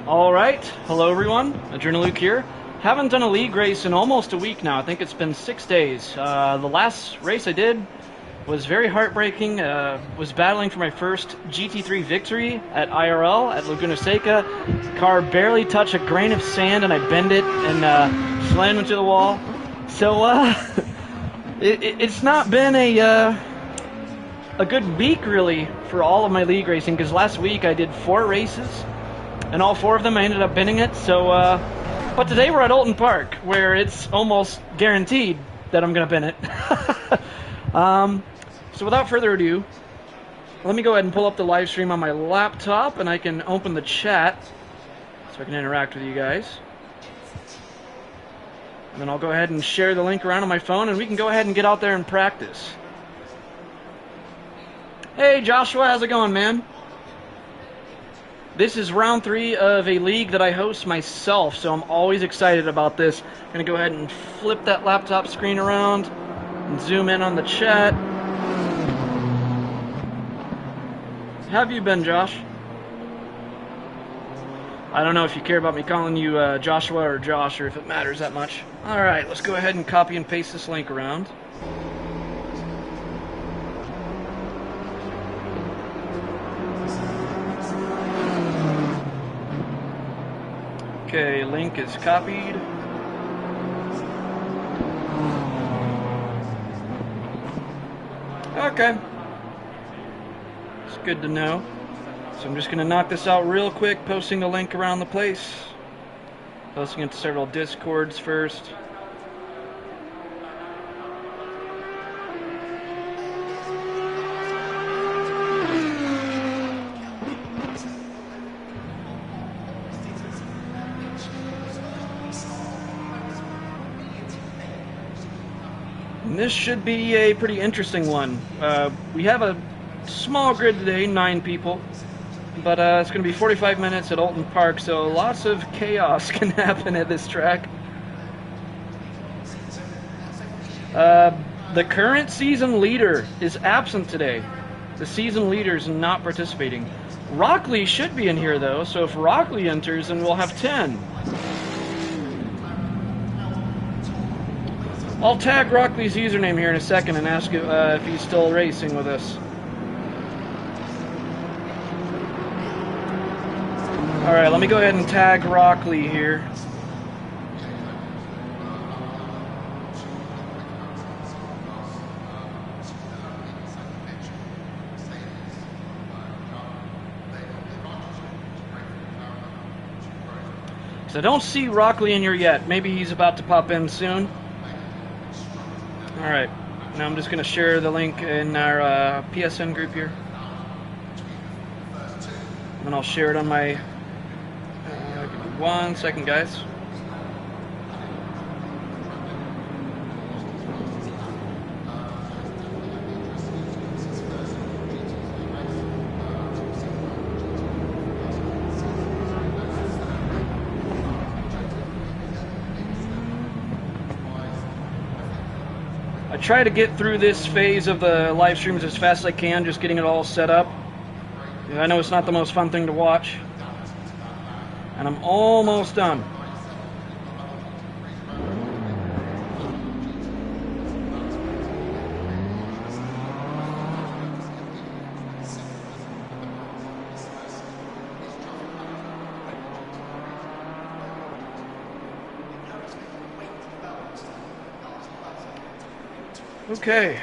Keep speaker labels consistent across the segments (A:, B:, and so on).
A: All right, hello everyone, Adrenaline Luke here. Haven't done a league race in almost a week now. I think it's been 6 days. The last race I did was very heartbreaking. Was battling for my first GT3 victory at IRL at Laguna Seca. Car barely touched a grain of sand and I bend it and slammed into the wall. So it's not been a good week really for all of my league racing, because last week I did 4 races. And all 4 of them I ended up binning it. So, but today we're at Oulton Park, where it's almost guaranteed that I'm going to bin it. So without further ado, let me go ahead and pull up the live stream on my laptop, and I can open the chat so I can interact with you guys. And then I'll go ahead and share the link around on my phone, and we can go ahead and get out there and practice. Hey Joshua, how's it going, man? This is round 3 of a league that I host myself, so I'm always excited about this. I'm going to go ahead and flip that laptop screen around and zoom in on the chat. How have you been, Josh? I don't know if you care about me calling you Joshua or Josh, or if it matters that much. Alright, let's go ahead and copy and paste this link around. Okay, link is copied. Okay. It's good to know. So I'm just going to knock this out real quick, posting the link around the place. Posting it to several Discords first. This should be a pretty interesting one. We have a small grid today, 9 people, but it's going to be 45 minutes at Oulton Park, so lots of chaos can happen at this track. The current season leader is absent today. The season leader is not participating. Rockley should be in here though, so if Rockley enters, then we'll have 10. I'll tag Rockley's username here in a second and ask if he's still racing with us. Alright, let me go ahead and tag Rockley here. So I don't see Rockley in here yet. Maybe he's about to pop in soon. Alright, now I'm just going to share the link in our PSN group here. And then I'll share it on my... give me 1 second, guys. I try to get through this phase of the live streams as fast as I can, just getting it all set up. I know it's not the most fun thing to watch. And I'm almost done. Okay,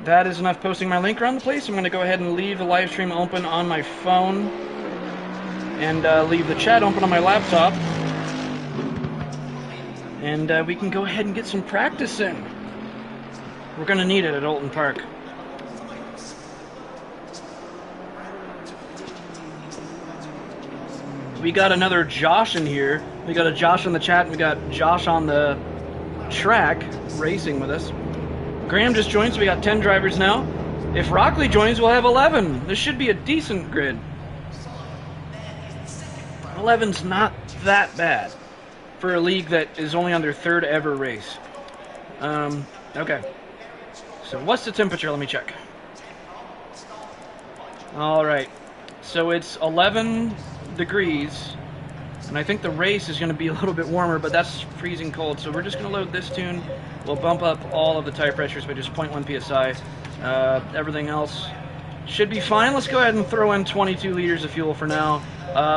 A: that is enough posting my link around the place. I'm going to go ahead and leave the live stream open on my phone and leave the chat open on my laptop. And we can go ahead and get some practice in. We're going to need it at Oulton Park. We got another Josh in here. We got a Josh in the chat, and we got Josh on the track racing with us. Graham just joined, so we got 10 drivers now. If Rockley joins, we'll have 11. This should be a decent grid. 11's not that bad for a league that is only on their 3rd ever race. Okay. So what's the temperature? Let me check. All right. So it's 11 degrees And I think the race is going to be a little bit warmer, but that's freezing cold. So we're just going to load this tune. We'll bump up all of the tire pressures by just 0.1 psi. Everything else should be fine. Let's go ahead and throw in 22 liters of fuel for now.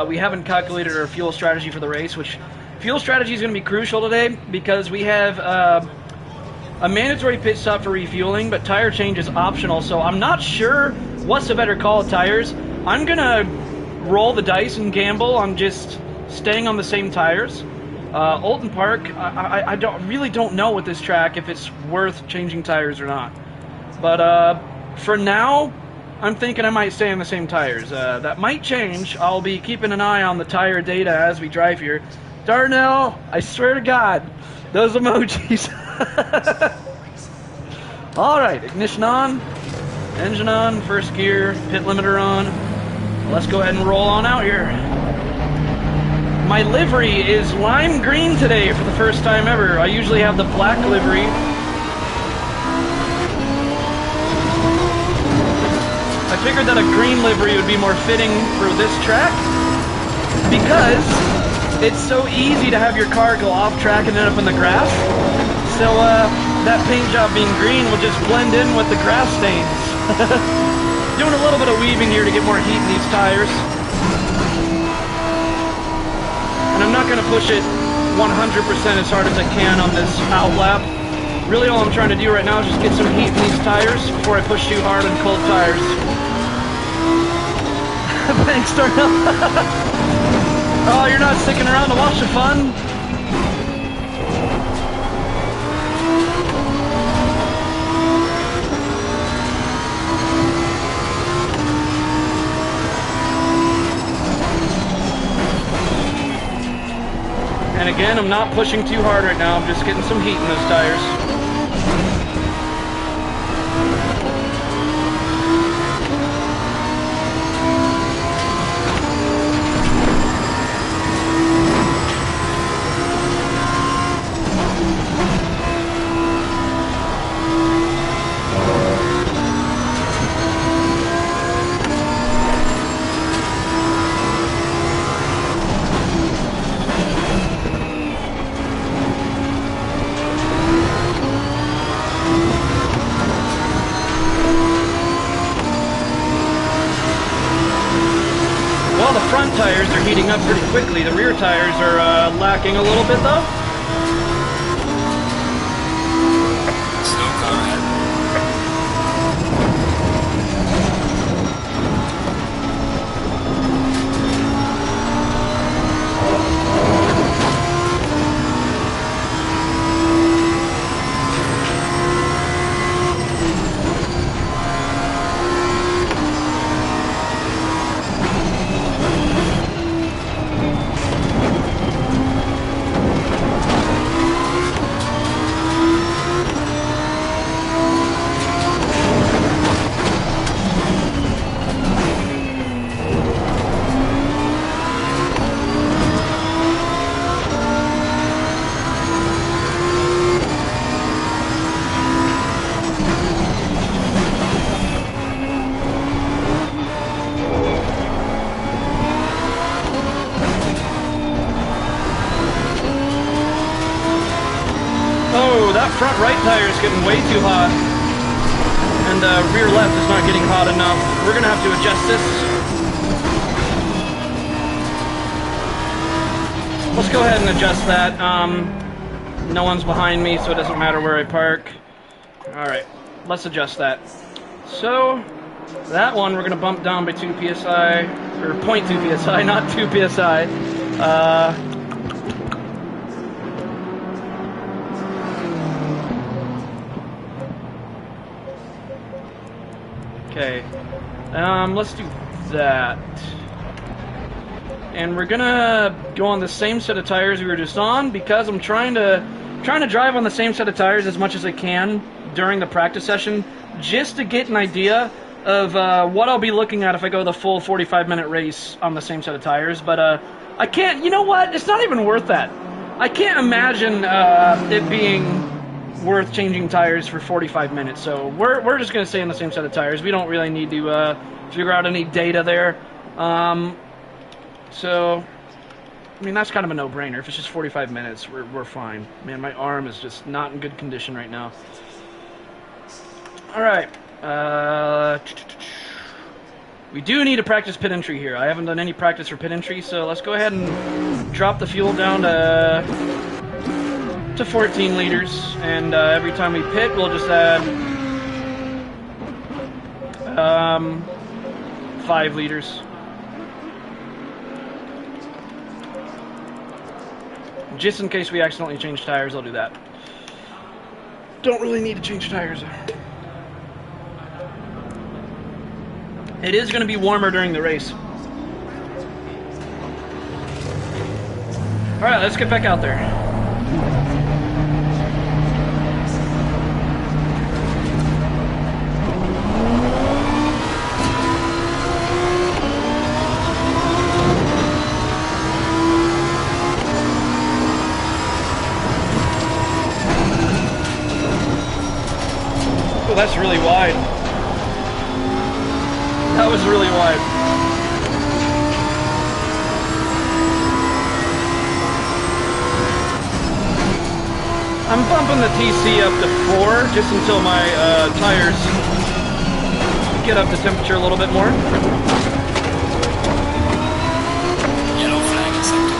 A: We haven't calculated our fuel strategy for the race, which fuel strategy is going to be crucial today because we have a mandatory pit stop for refueling, but tire change is optional. So I'm not sure what's the better call of tires. I'm going to roll the dice and gamble on just staying on the same tires. Oulton Park, I really don't know with this track if it's worth changing tires or not. But for now, I'm thinking I might stay on the same tires. That might change. I'll be keeping an eye on the tire data as we drive here. Darnell, I swear to God, those emojis. All right, ignition on, engine on, first gear, pit limiter on. Let's go ahead and roll on out here. My livery is lime green today for the first time ever. I usually have the black livery. I figured that a green livery would be more fitting for this track because it's so easy to have your car go off track and end up in the grass. So that paint job being green will just blend in with the grass stains. Doing a little bit of weaving here to get more heat in these tires. And I'm not going to push it 100% as hard as I can on this outlap. Really all I'm trying to do right now is just get some heat in these tires before I push too hard on cold tires. Thanks, Darnell. Oh, you're not sticking around to watch the fun? And again, I'm not pushing too hard right now. I'm just getting some heat in those tires. Well, the front tires are heating up pretty quickly. The rear tires are lacking a little bit, though.
B: Snow car ahead.
A: Oh, that front right tire is getting way too hot. And rear left is not getting hot enough. We're going to have to adjust this. Let's go ahead and adjust that. No one's behind me, so it doesn't matter where I park. Alright, let's adjust that. So, that one we're going to bump down by 2 psi, or 0.2 psi, not 2 psi. Okay, let's do that. And we're gonna go on the same set of tires we were just on because I'm trying to drive on the same set of tires as much as I can during the practice session, just to get an idea of what I'll be looking at if I go the full 45-minute race on the same set of tires. But I can't. You know what? It's not even worth that. I can't imagine it being worth changing tires for 45 minutes. So we're just going to stay on the same set of tires. We don't really need to figure out any data there. So I mean, that's kind of a no-brainer. If it's just 45 minutes, we're fine. Man, my arm is just not in good condition right now. All right. We do need to practice pit entry here. I haven't done any practice for pit entry, so let's go ahead and drop the fuel down to 14 liters. And every time we pit, we'll just add 5 liters. Just in case we accidentally change tires, I'll do that. Don't really need to change tires. It is going to be warmer during the race. Alright, let's get back out there. Oh, that's really wide. That was really wide. I'm bumping the TC up to 4 just until my tires get up to temperature a little bit more.
B: Yellow flag accepted.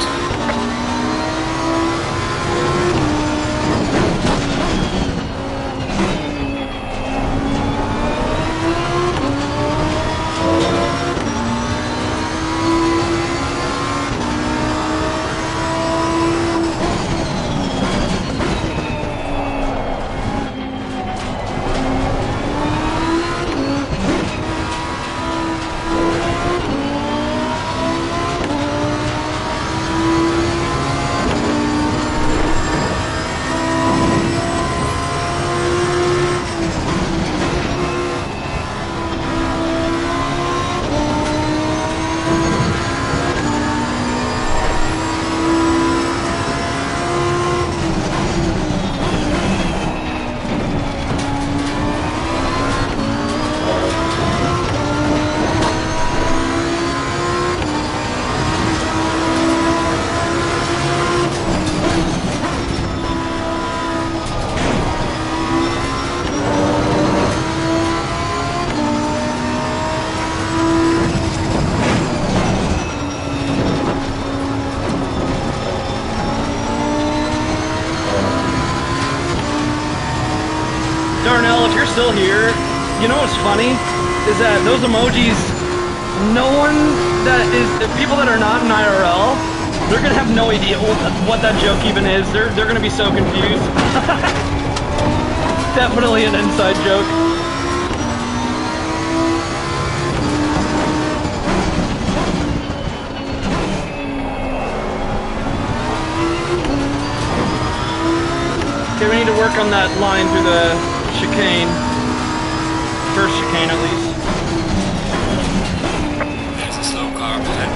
A: Darnell, if you're still here, you know what's funny? Is that those emojis, no one that is, people that are not in IRL, they're gonna have no idea what that joke even is. They're gonna be so confused. Definitely an inside joke. Okay, we need to work on that line through the chicane. First chicane, at least.
B: There's a slow car ahead.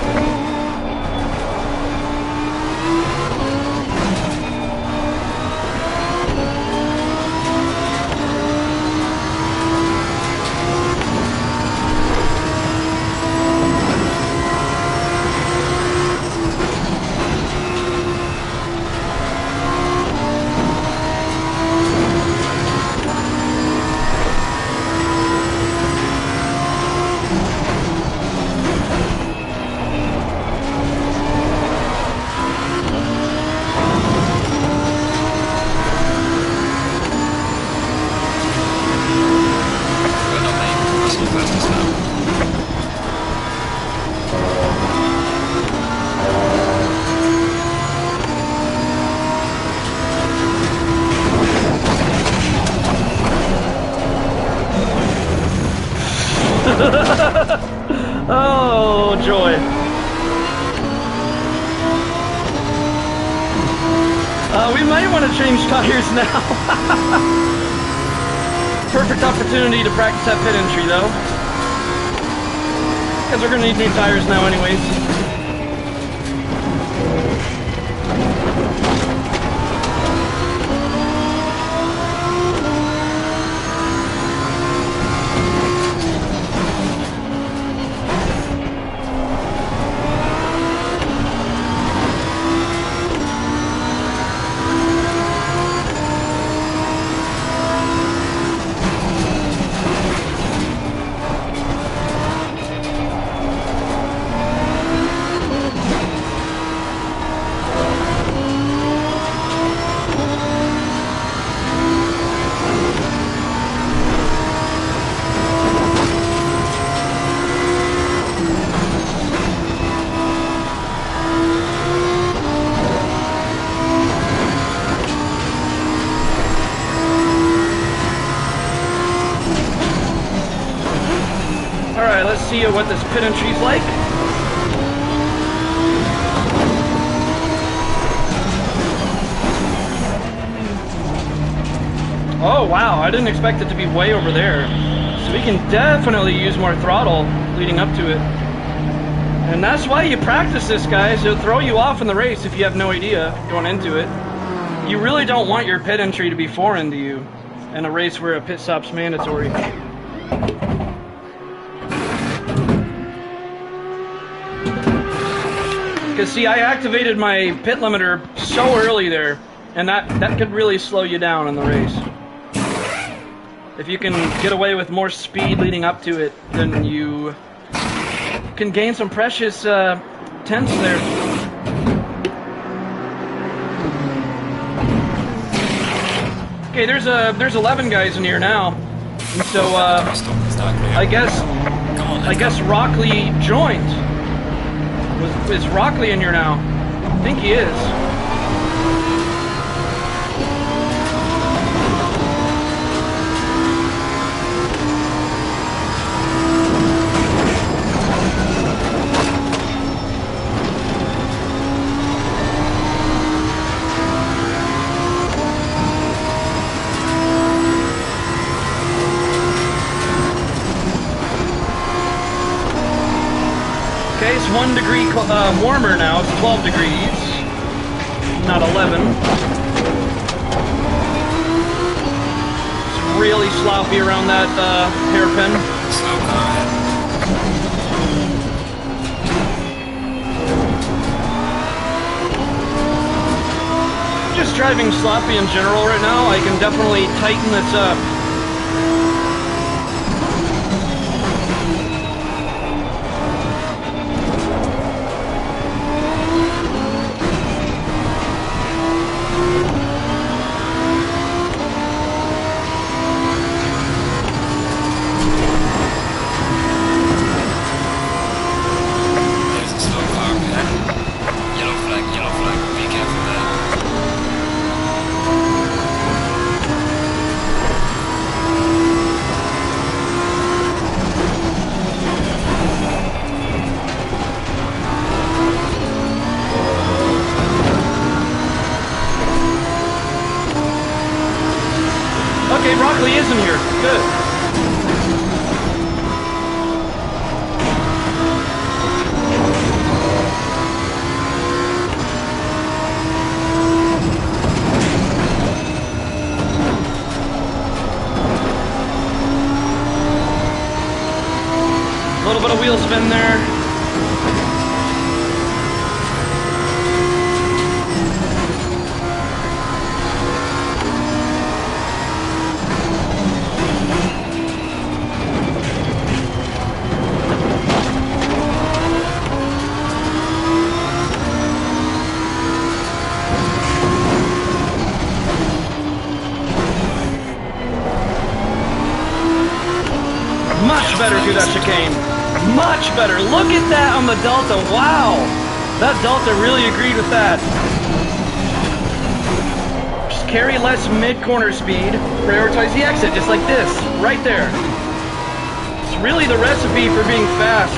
A: Oh, joy. We might want to change tires now. Perfect opportunity to practice that pit entry, though. Because we're going to need new tires now anyways. see what this pit entry's like. Oh wow, I didn't expect it to be way over there. So we can definitely use more throttle leading up to it. And that's why you practice this, guys. It'll throw you off in the race if you have no idea going into it. You really don't want your pit entry to be foreign to you in a race where a pit stop's mandatory. Because see, I activated my pit limiter so early there, and that could really slow you down in the race. If you can get away with more speed leading up to it, then you can gain some precious tenths there. Okay, there's 11 guys in here now, and so I guess Rockley joined. Is Rockley in here now? I think he is. Okay, it's 1 degree warmer now. It's 12 degrees, not 11. It's really sloppy around that hairpin.
B: Slow car.
A: Just driving sloppy in general right now. I can definitely tighten this up. Okay, Rockley is in here. Good. A little bit of wheel spin there. Much better through that chicane. Much better. Look at that on the Delta. Wow. That Delta really agreed with that. Just carry less mid-corner speed. Prioritize the exit, just like this. Right there. It's really the recipe for being fast.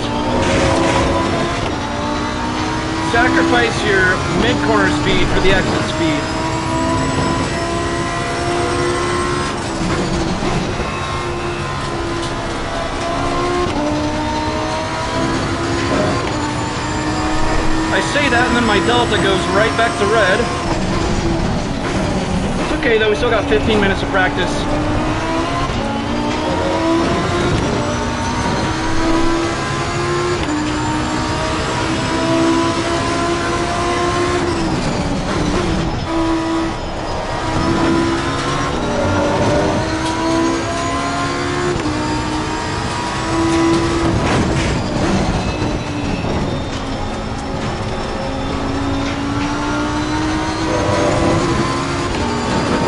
A: Sacrifice your mid-corner speed for the exit speed. I say that and then my Delta goes right back to red. It's okay though, we still got 15 minutes of practice.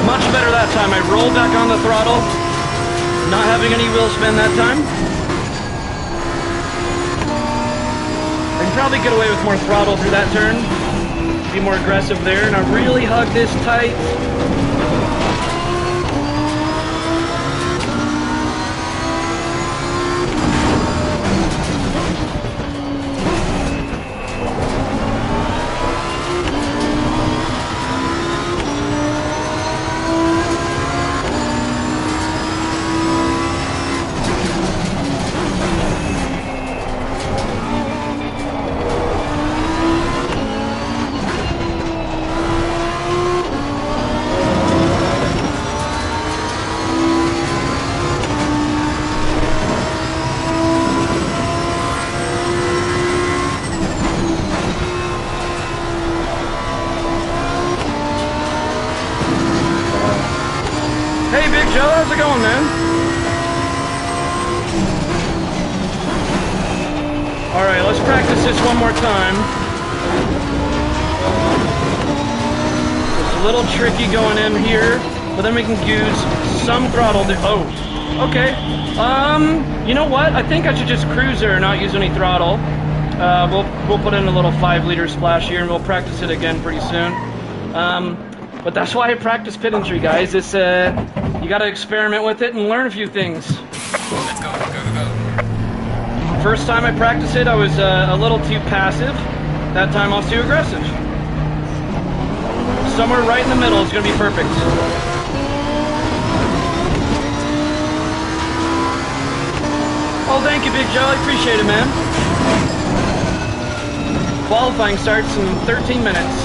A: Much better that time. I rolled back on the throttle, not having any wheel spin that time. I can probably get away with more throttle through that turn, be more aggressive there. Now really hug this tight. let's practice this one more time. It's a little tricky going in here, but then we can use some throttle to, oh, okay. You know what? I think I should just cruise there and not use any throttle. We'll put in a little 5-liter splash here and we'll practice it again pretty soon. But that's why I practice pit entry, guys. It's, you gotta experiment with it and learn a few things.
B: Let's go, go, go, go.
A: First time I practiced it, I was a little too passive. That time I was too aggressive. Somewhere right in the middle is gonna be perfect. Oh, thank you, Big Joe. I appreciate it, man. Qualifying starts in 13 minutes.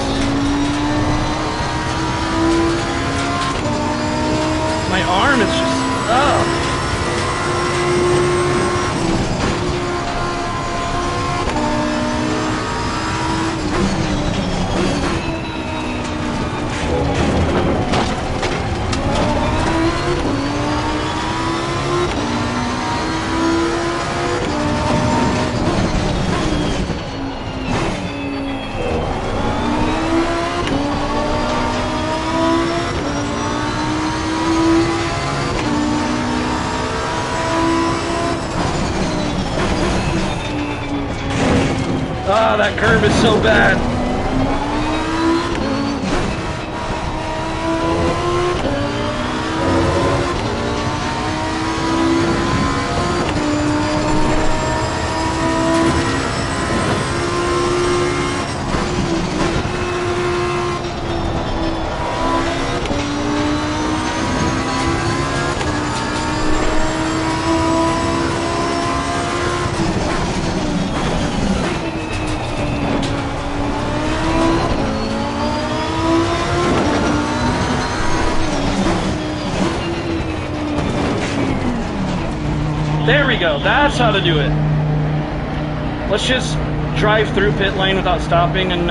A: My arm is just, oh. Ah, that curve is so bad. There we go, that's how to do it. Let's just drive through pit lane without stopping and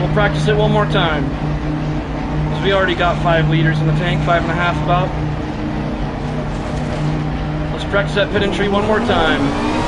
A: we'll practice it one more time. Because we already got 5 liters in the tank, 5.5 about. Let's practice that pit entry one more time.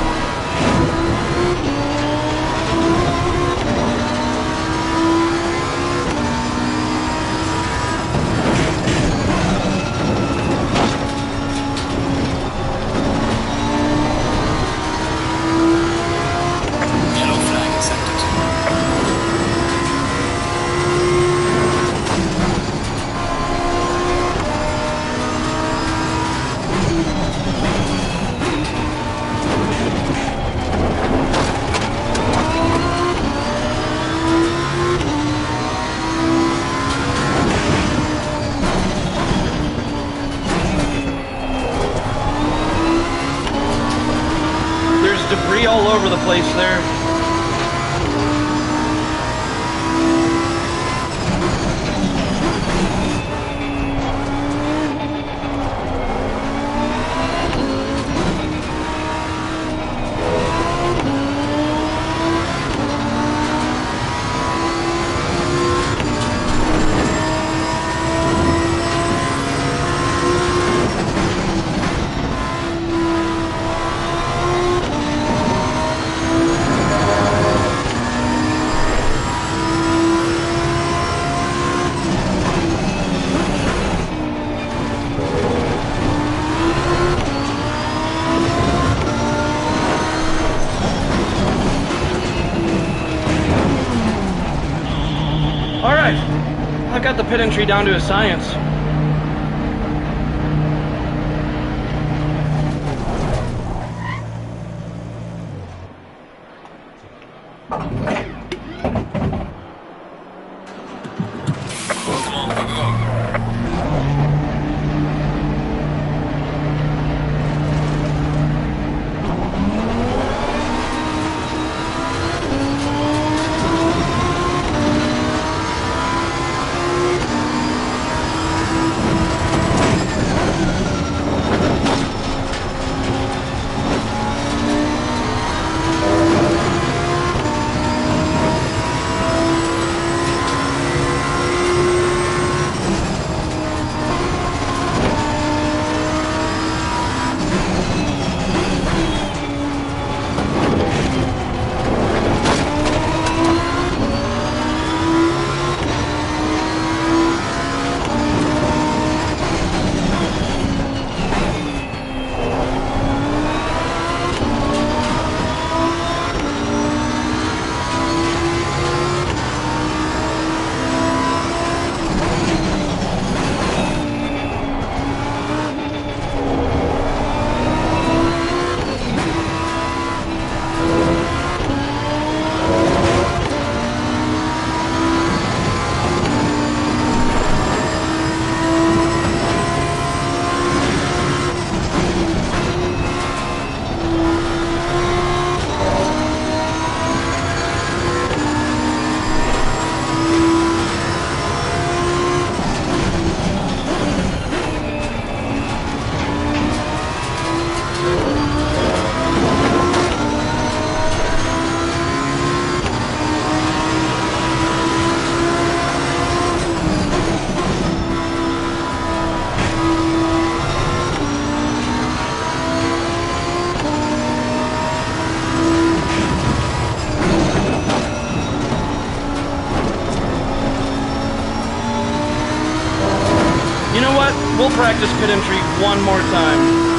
A: Debris all over the place there. Alright, I got the pit entry down to a science.
B: Come on, go, go, go.
A: We'll practice pit entry one more time.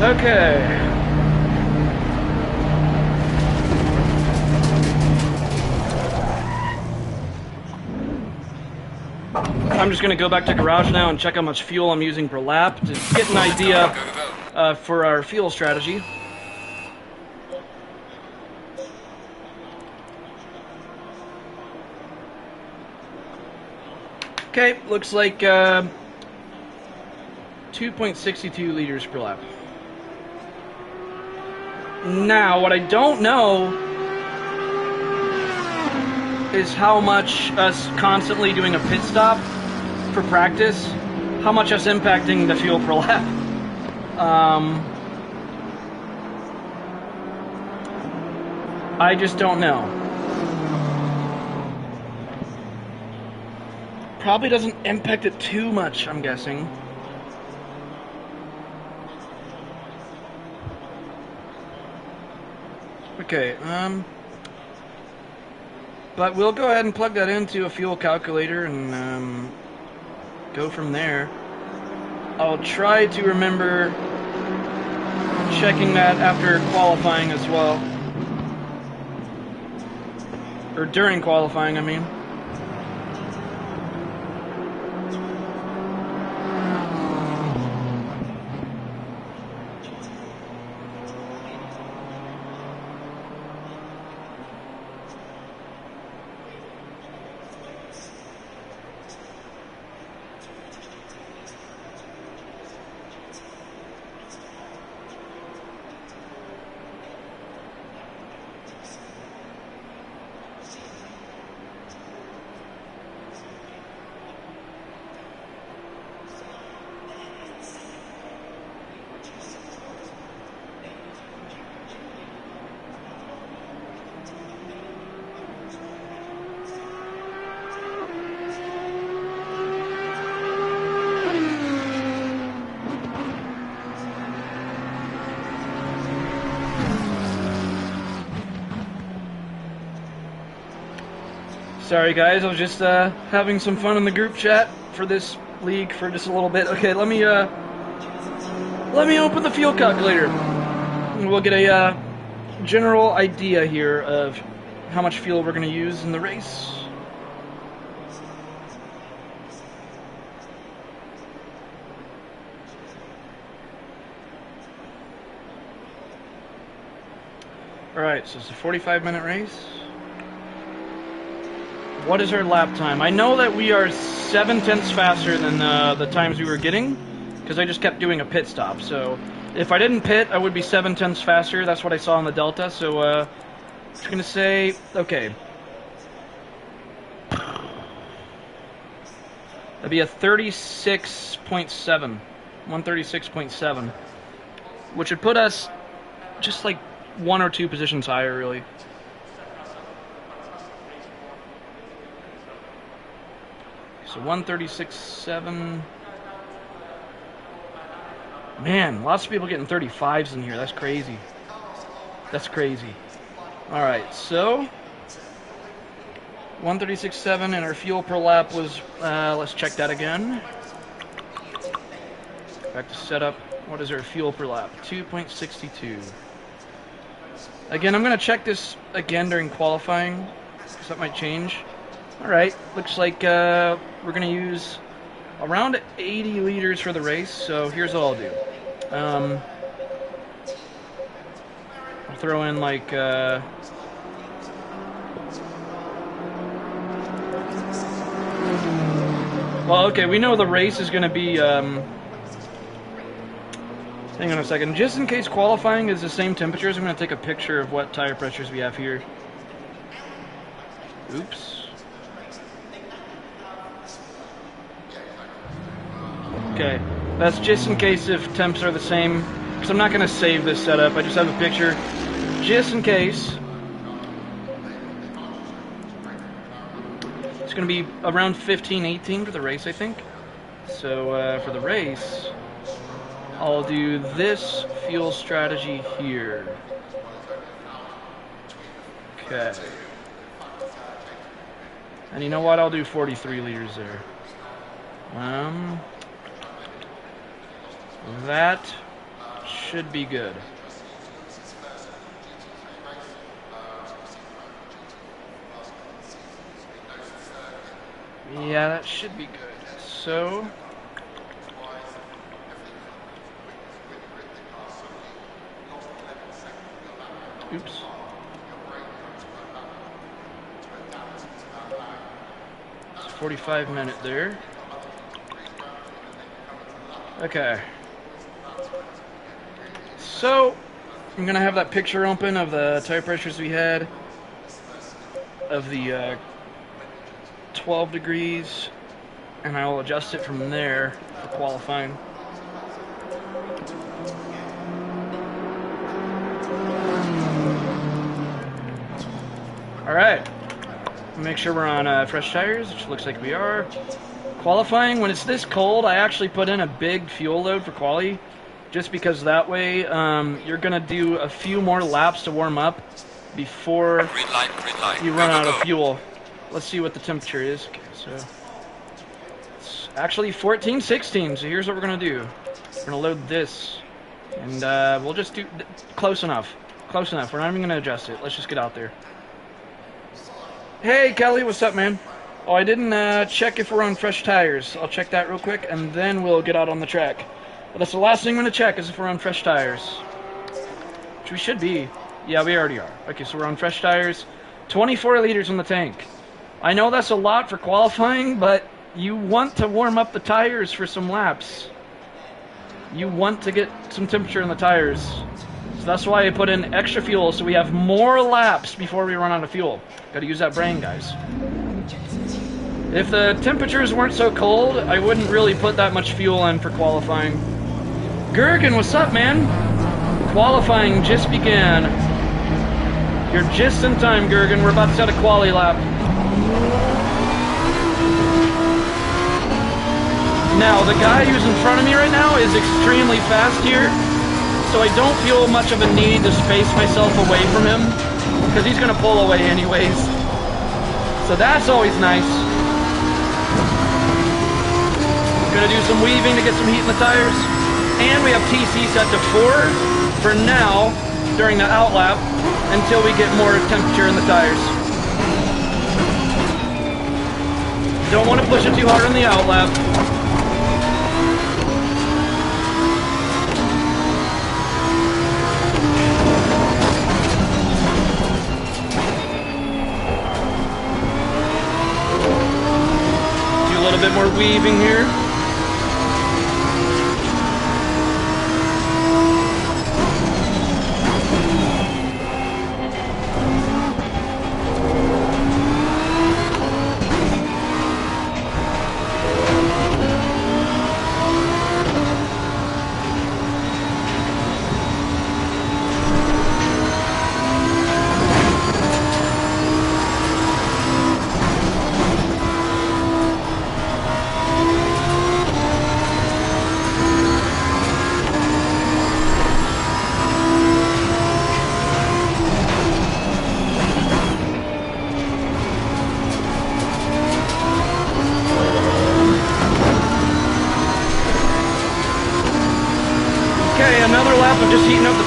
A: Okay. I'm just going to go back to garage now and check how much fuel I'm using per lap to get an idea for our fuel strategy. Okay, looks like 2.62 liters per lap. Now, what I don't know is how much us constantly doing a pit stop for practice, how much us impacting the fuel per lap. I just don't know. Probably doesn't impact it too much, I'm guessing. Okay, but we'll go ahead and plug that into a fuel calculator and go from there. I'll try to remember checking that after qualifying as well. Or during qualifying, I mean. Sorry guys, I was just having some fun in the group chat for this league for just a little bit. Okay, let me open the fuel calculator. And we'll get a general idea here of how much fuel we're going to use in the race. Alright, so it's a 45-minute race. What is our lap time? I know that we are 7/10 faster than the times we were getting, because I just kept doing a pit stop. So if I didn't pit, I would be 7/10 faster. That's what I saw in the Delta. So I'm just going to say, okay. That'd be a 36.7. 136.7. Which would put us just like 1 or 2 positions higher, really. So 136.7. Man, lots of people getting 35s in here. That's crazy. That's crazy. Alright, so 136.7, and our fuel per lap was, let's check that again. Back to setup. What is our fuel per lap? 2.62. Again, I'm going to check this again during qualifying, because that might change. Alright, looks like we're going to use around 80 liters for the race, so here's what I'll do. I'll throw in like... well, okay, we know the race is going to be... hang on a second. Just in case qualifying is the same temperatures, I'm going to take a picture of what tire pressures we have here. Oops. Okay, that's just in case if temps are the same, because I'm not going to save this setup. I just have a picture just in case. It's going to be around 15, 18 for the race, I think. So for the race, I'll do this fuel strategy here. Okay. And you know what? I'll do 43 liters there. That should be good. Yeah, that should be good. So... oops. It's 45 minute there. Okay. So, I'm going to have that picture open of the tire pressures we had, of the 12 degrees, and I will adjust it from there for qualifying. Alright, make sure we're on fresh tires, which looks like we are. Qualifying, when it's this cold, I actually put in a big fuel load for quali, just because that way you're going to do a few more laps to warm up before
B: Green light,
A: you run out of fuel. Let's see what the temperature is. Okay, so it's actually 14, 16, so here's what we're going to do. We're going to load this, and we'll just do close enough. Close enough. We're not even going to adjust it. Let's just get out there. Hey, Kelly, what's up, man? Oh, I didn't check if we're on fresh tires. I'll check that real quick, and then we'll get out on the track. But that's the last thing I'm going to check, is if we're on fresh tires. Which we should be. Yeah, we already are. Okay, so we're on fresh tires. 24 liters in the tank. I know that's a lot for qualifying, but you want to warm up the tires for some laps. You want to get some temperature in the tires. So that's why I put in extra fuel, so we have more laps before we run out of fuel. Gotta use that brain, guys. If the temperatures weren't so cold, I wouldn't really put that much fuel in for qualifying. Gergen, what's up, man? Qualifying just began. You're just in time, Gergen. We're about to set a quali lap. Now, the guy who's in front of me right now is extremely fast here, so I don't feel much of a need to space myself away from him, because he's going to pull away anyways. So that's always nice. Gonna do some weaving to get some heat in the tires. And we have TC set to 4 for now during the out lap until we get more temperature in the tires. Don't want to push it too hard in the out lap. Do a little bit more weaving here.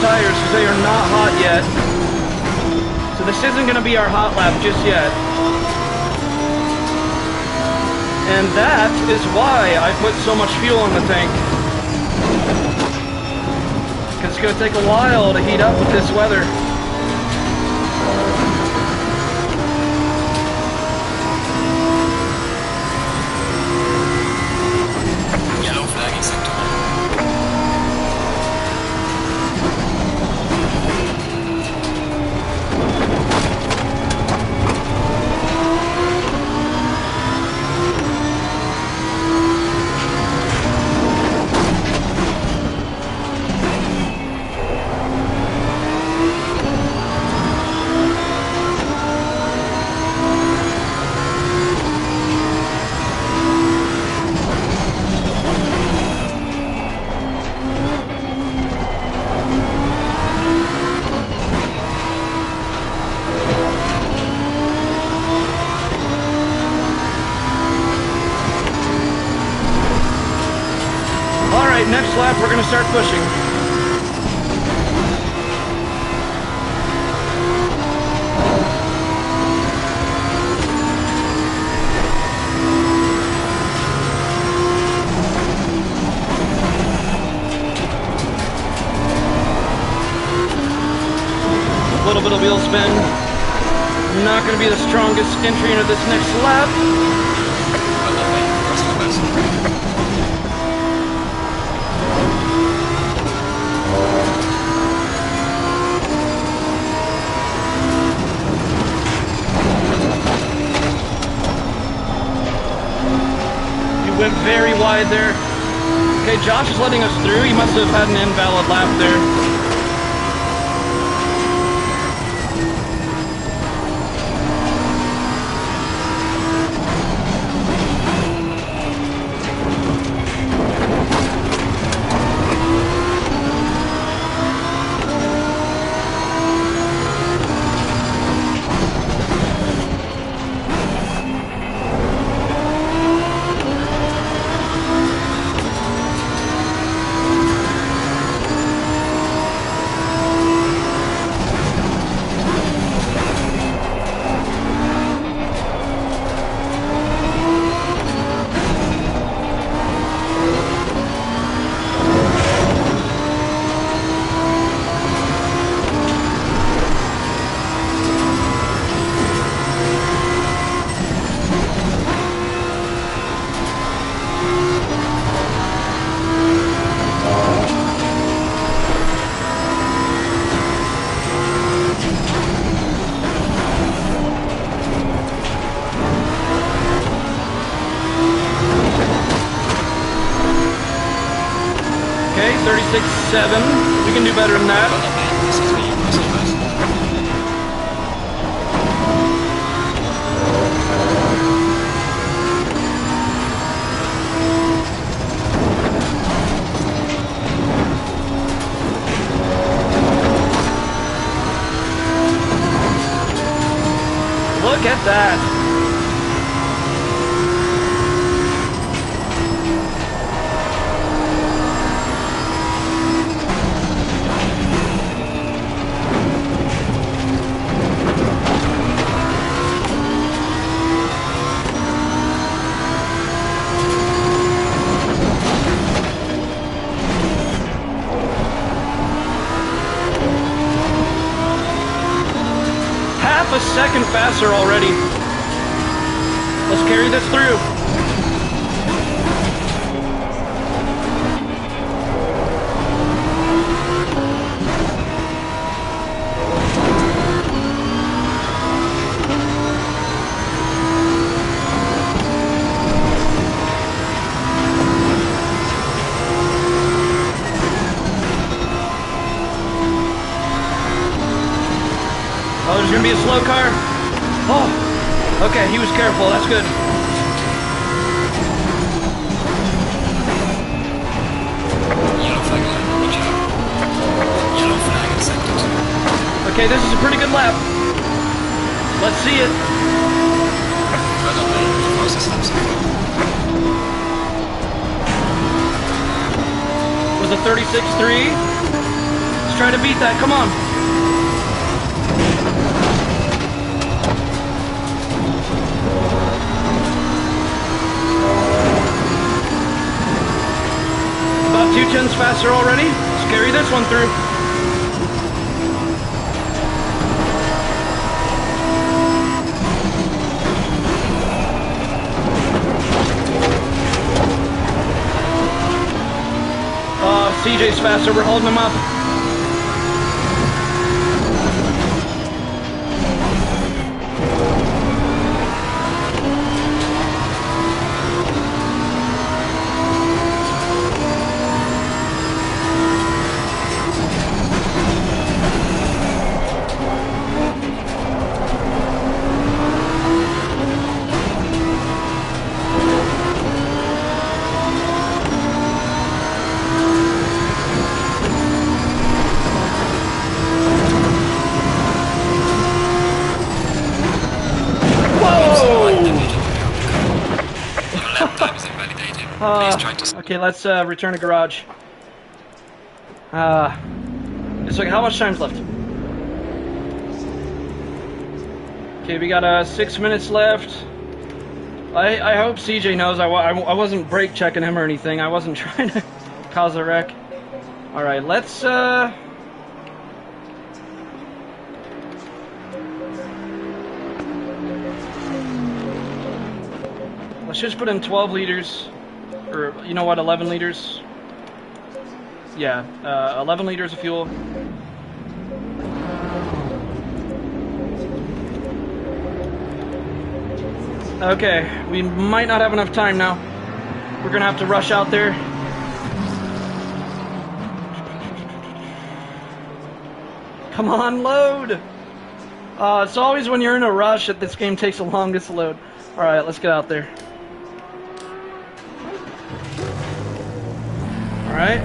A: tires because they are not hot yet. So this isn't going to be our hot lap just yet. And that is why I put so much fuel in the tank. Because it's going to take a while to heat up with this weather.
B: Yellow flag in sector 1.
A: Alright, next lap we're going to start pushing. A little bit of wheel spin. Not going to be the strongest entry into this next lap. Went very wide there. Okay, Josh is letting us through. He must have had an invalid lap there. Okay, 36.7. We can do better than that. Look at that. A second faster already. Let's carry this through. Oh, there's gonna be a slow car. Oh, okay, he was careful, that's good.
B: Yellow flag line, yellow flag in sector 2.
A: Okay, this is a pretty good lap. Let's see it.
B: Red on lane, closest lap so far.
A: Was a 36.3. Let's try to beat that. Come on. About 2/10 faster already. Let's carry this one through. CJ's faster. We're holding him up. Okay, let's return to garage. It's like, how much time's left? Okay, we got 6 minutes left. I hope CJ knows I wasn't brake checking him or anything. I wasn't trying to cause a wreck. Alright, let's just put in 12 liters. Or, you know what, 11 liters? Yeah, 11 liters of fuel. Okay, we might not have enough time now. We're gonna have to rush out there. Come on, load! It's always when you're in a rush that this game takes the longest to load. Alright, let's get out there. Alright.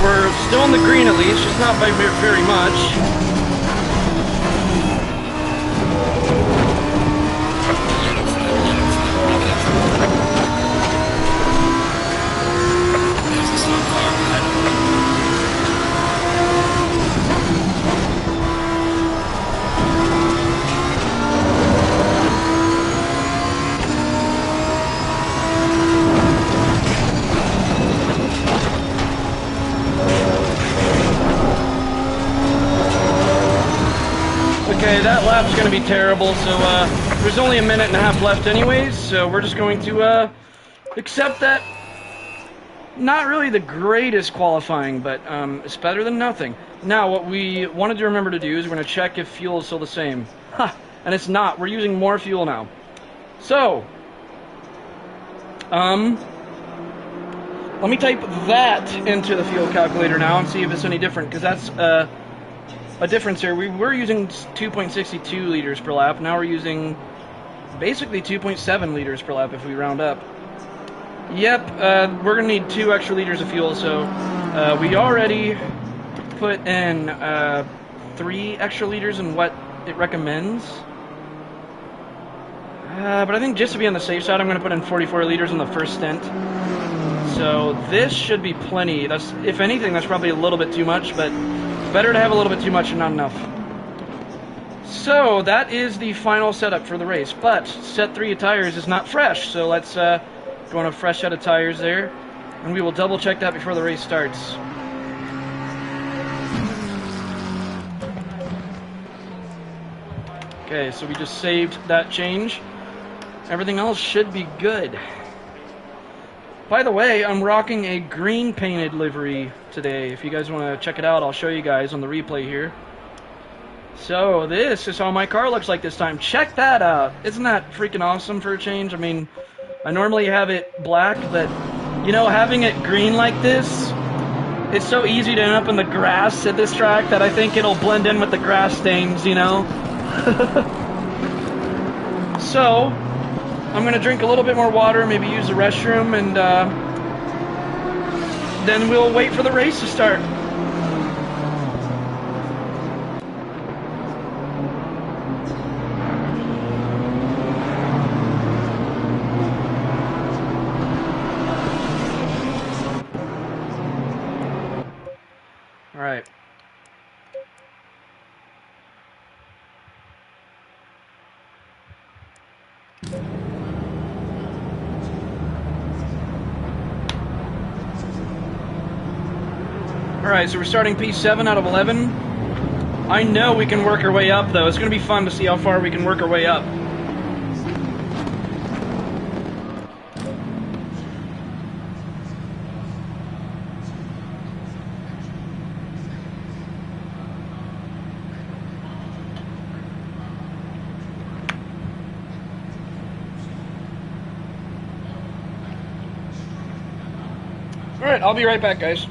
A: we're still in the green at least, just not by very much. Okay, that lap's going to be terrible, so there's only a minute and a half left anyways, so we're just going to accept that. Not really the greatest qualifying, but it's better than nothing. Now, what we wanted to remember to do is we're going to check if fuel is still the same. Ha! And it's not. We're using more fuel now. So, let me type that into the fuel calculator now and see if it's any different, because that's a difference here. We were using 2.62 liters per lap. Now we're using basically 2.7 liters per lap if we round up. Yep, we're going to need 2 extra liters of fuel, so we already put in 3 extra liters in what it recommends. But I think just to be on the safe side, I'm going to put in 44 liters in the first stint. So this should be plenty. That's, if anything, that's probably a little bit too much, but better to have a little bit too much and not enough. So that is the final setup for the race, but set 3 of tires is not fresh, so let's go on a fresh set of tires there, and we will double check that before the race starts. Okay, so we just saved that change. Everything else should be good. By the way, I'm rocking a green painted livery today. If you guys want to check it out, I'll show you guys on the replay here. So this is how my car looks like this time. Check that out. Isn't that freaking awesome for a change? I mean, I normally have it black, but, you know, having it green like this, it's so easy to end up in the grass at this track that I think it'll blend in with the grass stains, you know? So, I'm going to drink a little bit more water, maybe use the restroom, and then we'll wait for the race to start. All right. Alright, so we're starting P7 out of 11. I know we can work our way up, though. It's going to be fun to see how far we can work our way up. Alright, I'll be right back, guys.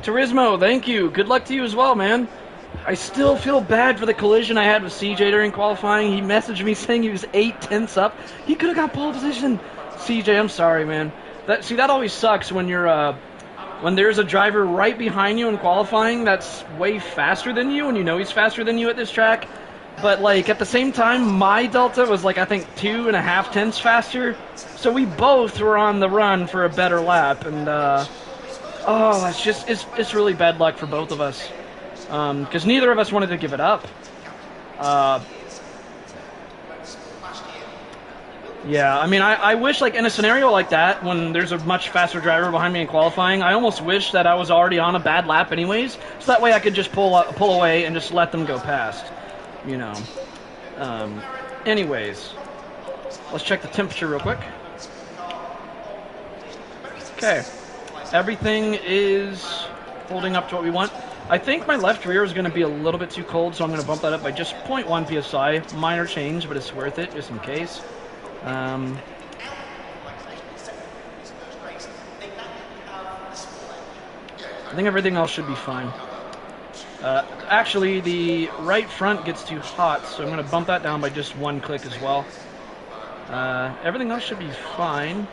A: Turismo, thank you. Good luck to you as well, man. I still feel bad for the collision I had with CJ during qualifying. He messaged me saying he was 8/10 up. He could have got pole position. CJ, I'm sorry, man. That always sucks when you're when there's a driver right behind you in qualifying that's way faster than you, and you know he's faster than you at this track. But like at the same time, my delta was like I think 2.5 tenths faster. So we both were on the run for a better lap, and oh, it's really bad luck for both of us. Because neither of us wanted to give it up. Yeah, I mean, I wish, like, in a scenario like that, when there's a much faster driver behind me in qualifying, I almost wish that I was already on a bad lap anyways, so that way I could just pull away and just let them go past, you know. Anyways, let's check the temperature real quick. Okay, everything is holding up to what we want. I think my left rear is going to be a little bit too cold, so I'm going to bump that up by just 0.1 psi. Minor change, but it's worth it, just in case. I think everything else should be fine. Actually, the right front gets too hot, so I'm going to bump that down by just 1 click as well. Everything else should be fine.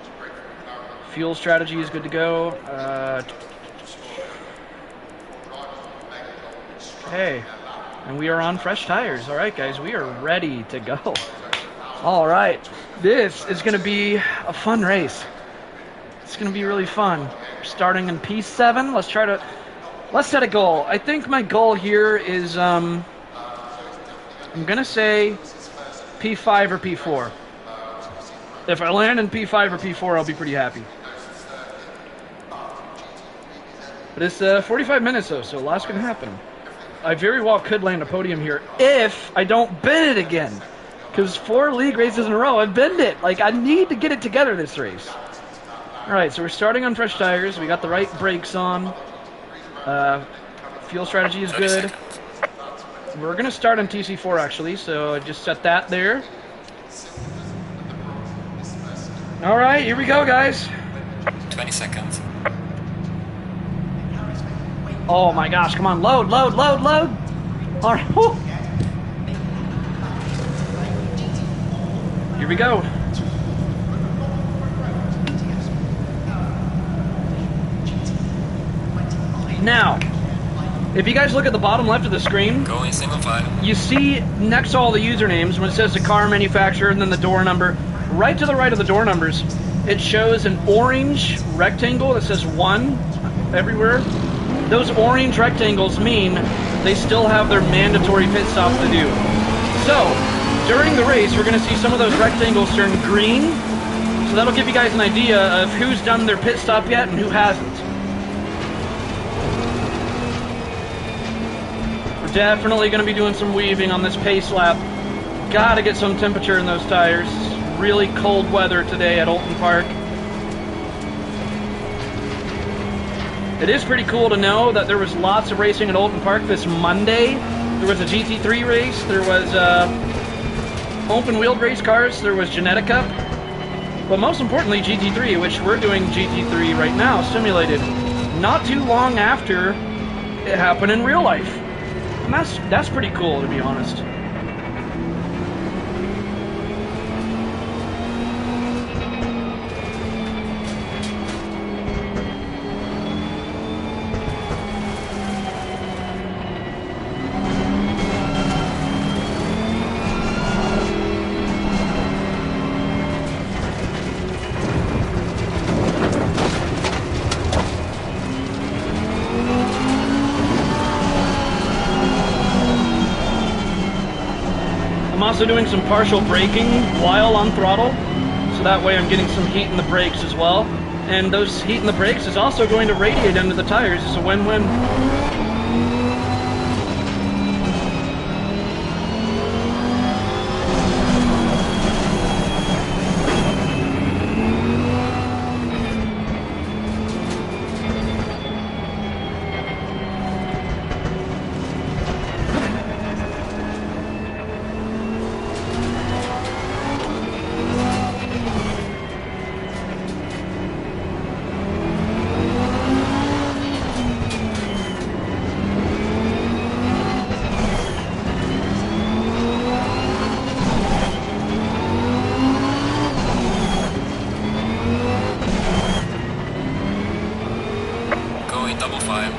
A: Fuel strategy is good to go. Okay, and we are on fresh tires. All right, guys, we are ready to go. All right, this is going to be a fun race. It's going to be really fun. We're starting in P7. Let's set a goal. I think my goal here is, I'm going to say P5 or P4. If I land in P5 or P4, I'll be pretty happy. But it's 45 minutes, though, so a lot's going to happen. I very well could land a podium here if I don't bend it again. Because 4 league races in a row, I've bend it. Like, I need to get it together this race. Alright, so we're starting on fresh tires. We got the right brakes on. Fuel strategy is good. We're going to start on TC4, actually, so I just set that there. Alright, here we go, guys.
B: 20 seconds.
A: Oh my gosh, come on, load, load, load, load! Alright, whoo! Here we go. Now, if you guys look at the bottom left of the screen,
B: Going single file.
A: you see next to all the usernames, when it says the car manufacturer and then the door number, right to the right of the door numbers, it shows an orange rectangle that says 1 everywhere. Those orange rectangles mean they still have their mandatory pit stop to do. So, during the race, we're going to see some of those rectangles turn green. So that'll give you guys an idea of who's done their pit stop yet and who hasn't. We're definitely going to be doing some weaving on this pace lap. Gotta get some temperature in those tires. Really cold weather today at Oulton Park. It is pretty cool to know that there was lots of racing at Oulton Park this Monday. There was a GT3 race, there was open-wheeled race cars, there was Genetic Cup, but most importantly GT3, which we're doing GT3 right now, simulated, not too long after it happened in real life. And that's pretty cool, to be honest. I'm also doing some partial braking while on throttle, so that way I'm getting some heat in the brakes as well. And those heat in the brakes is also going to radiate into the tires. It's a win-win.
B: Runway 55.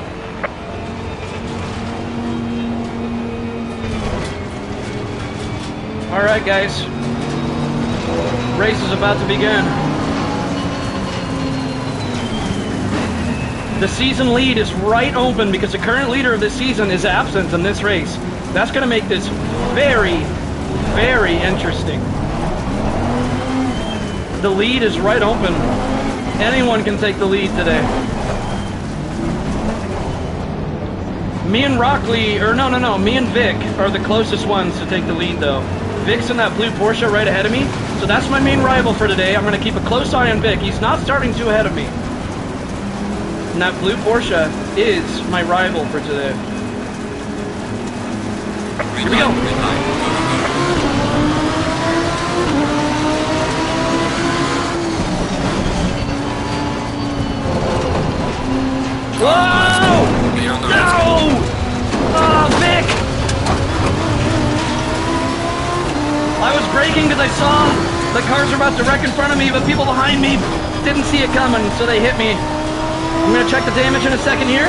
A: All right, guys. Race is about to begin. The season lead is right open because the current leader of this season is absent in this race. That's going to make this very, very interesting. The lead is right open. Anyone can take the lead today. Me and Rockley, or no, me and Vic are the closest ones to take the lead though. Vic's in that blue Porsche right ahead of me, so that's my main rival for today. I'm going to keep a close eye on Vic. He's not starting too ahead of me. And that blue Porsche is my rival for today. Here we go. Whoa! No! Oh, Vic! I was braking because I saw the cars were about to wreck in front of me, but people behind me didn't see it coming, so they hit me. I'm going to check the damage in a second here.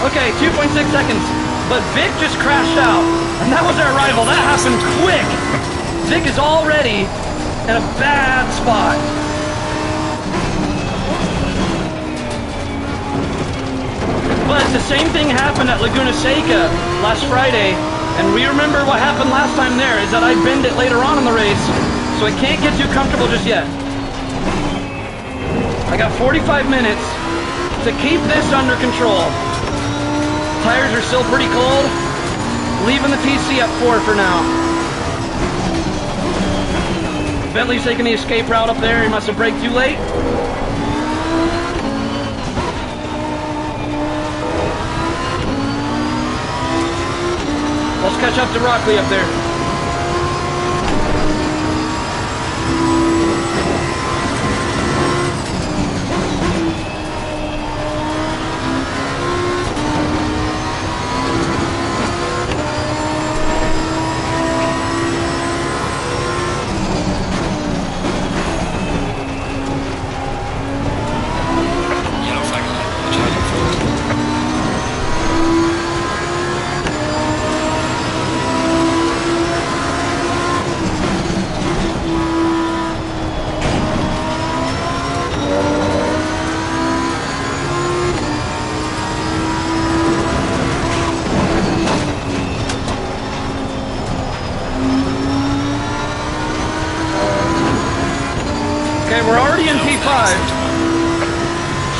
A: Okay, 2.6 seconds. But Vic just crashed out, and that was our rival. That happened quick. Vic is already in a bad spot. But the same thing happened at Laguna Seca last Friday, and we remember what happened last time there is that I bend it later on in the race, so I can't get too comfortable just yet. I got 45 minutes to keep this under control. Tires are still pretty cold. Leaving the TC at 4 for now. Bentley's taking the escape route up there. He must have braked too late. Let's catch up to Rockley up there. Okay, we're already in P5.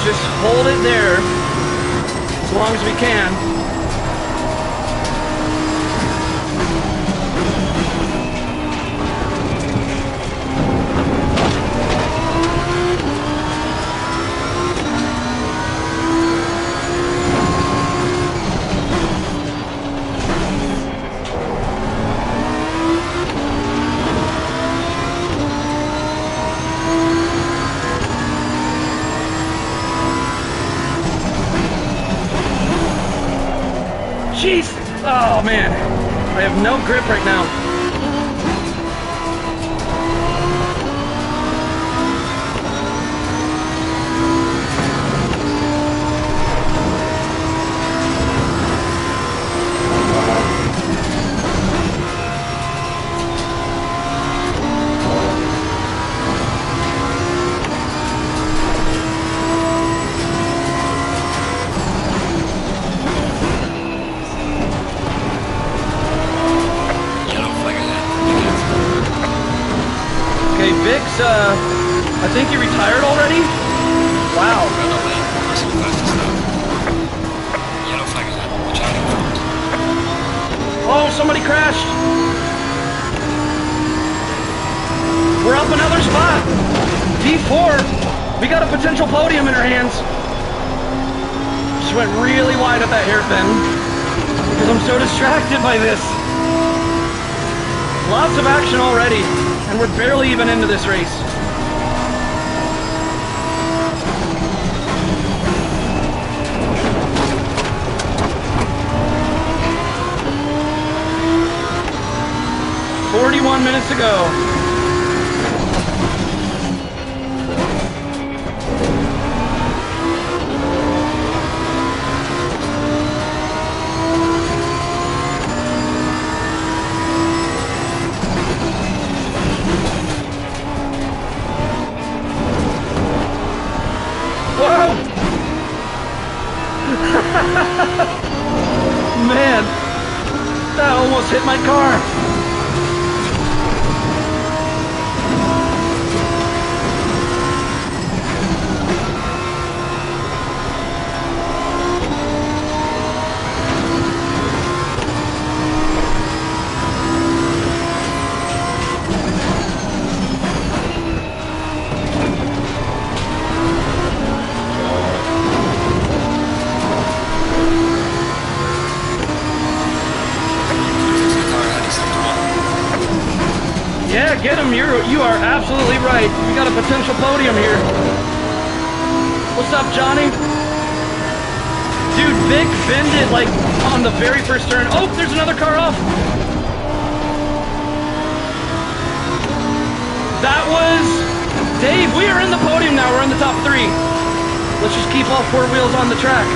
A: Just hold it there as long as we can. Jeez! Oh man, I have no grip right now. Vic's, I think he retired already? Wow. Oh, somebody crashed. We're up another spot. P4. We got a potential podium in our hands. Just went really wide at that hairpin because I'm so distracted by this. Lots of action already. And we're barely even into this race. "41 minutes to go." Man, that almost hit my car. Yeah, get him. You are absolutely right. We got a potential podium here. What's up, Johnny? Dude, Vic bended like on the very first turn. Oh, there's another car off. That was Dave. We are in the podium now. We're in the top 3. Let's just keep all 4 wheels on the track.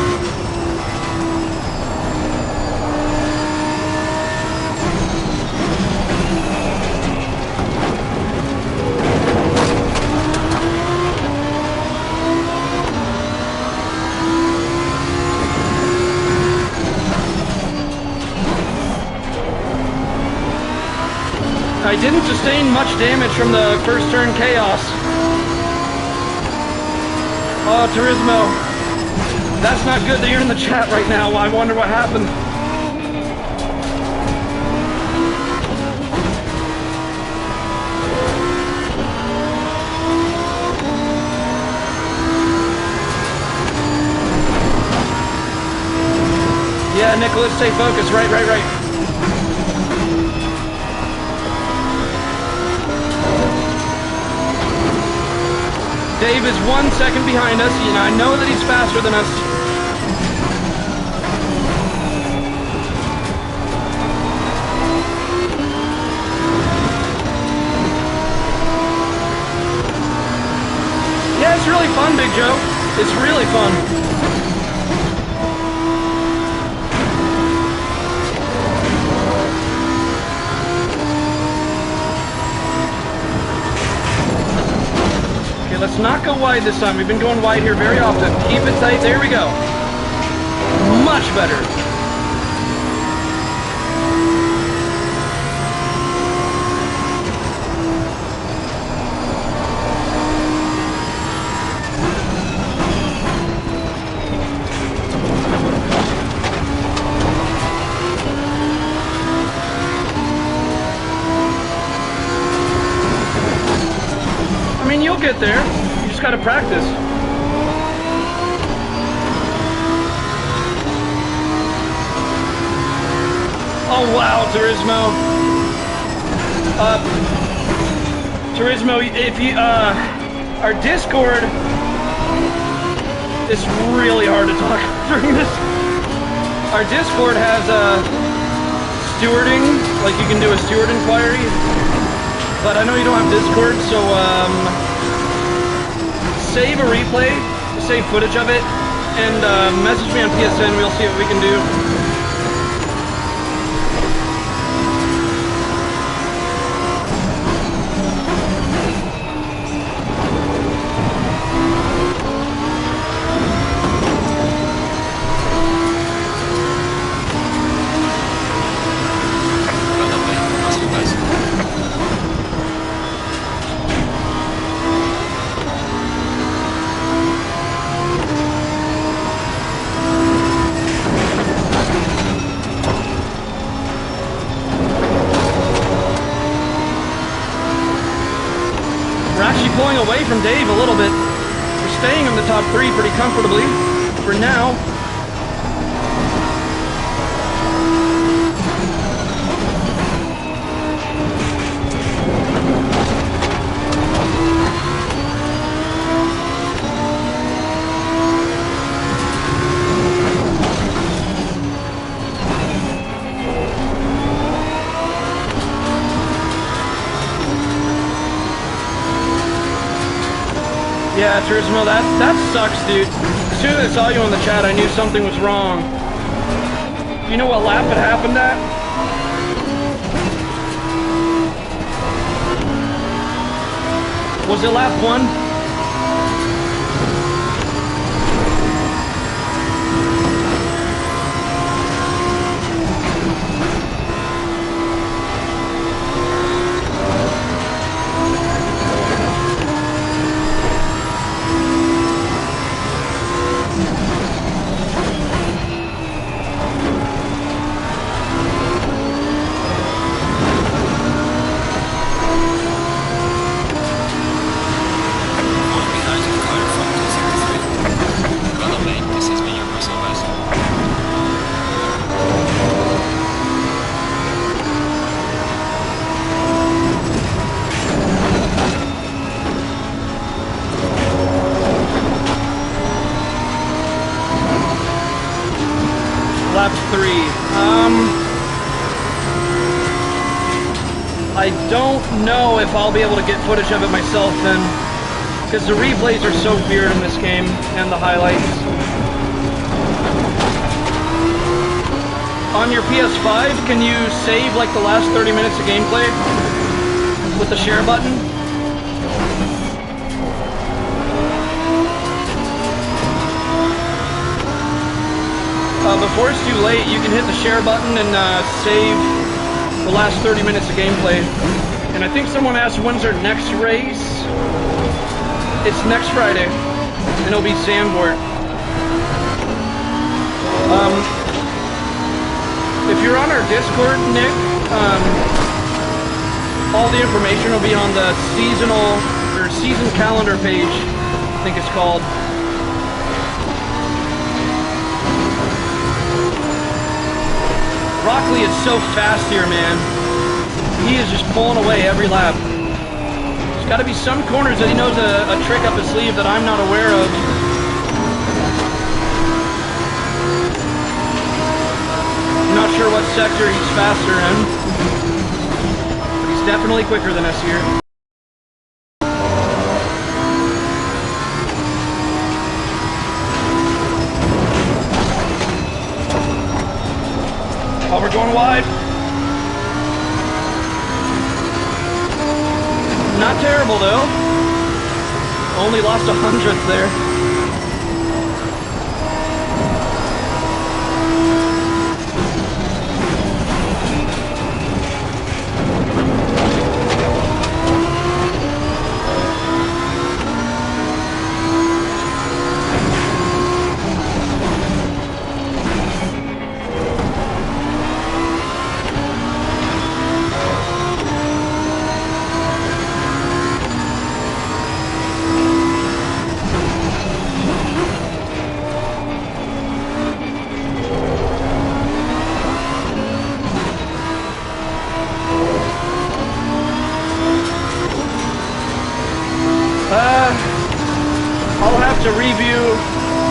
A: I didn't sustain much damage from the first turn chaos. Oh, Turismo. That's not good that you're in the chat right now. I wonder what happened. Yeah, Nicholas, stay focused. Right. Dave is 1 second behind us, and I know that he's faster than us. Yeah, it's really fun, Big Joe. It's really fun. Let's not go wide this time. We've been going wide here very often. Keep it tight. There we go. Much better. I mean, you'll get there. You just gotta practice. Oh wow, Turismo. Turismo, if you our Discord, it's really hard to talk during this. Our Discord has stewarding, like you can do a steward inquiry. But I know you don't have Discord, so save a replay, save footage of it, and message me on PSN. We'll see what we can do. Pulling away from Dave a little bit. We're staying in the top 3 pretty comfortably for now. Yeah, Turismo, that sucks, dude. As soon as I saw you on the chat, I knew something was wrong. You know what lap it happened at? Was it lap 1? Oh, don't know if I'll be able to get footage of it myself then, because the replays are so weird in this game, and the highlights. On your PS5, can you save like the last 30 minutes of gameplay with the share button? Before it's too late, you can hit the share button and save the last 30 minutes of gameplay. And I think someone asked when's our next race. It's next Friday, and it'll be Zandvoort. If you're on our Discord, Nick, all the information will be on the seasonal or season calendar page, I think it's called. Rockley is so fast here, man. He is just pulling away every lap. There's got to be some corners that he knows a trick up his sleeve that I'm not aware of. I'm not sure what sector he's faster in, but he's definitely quicker than us here. Oh, we're going wide. Not terrible though. Only lost 100th there. I'll have to review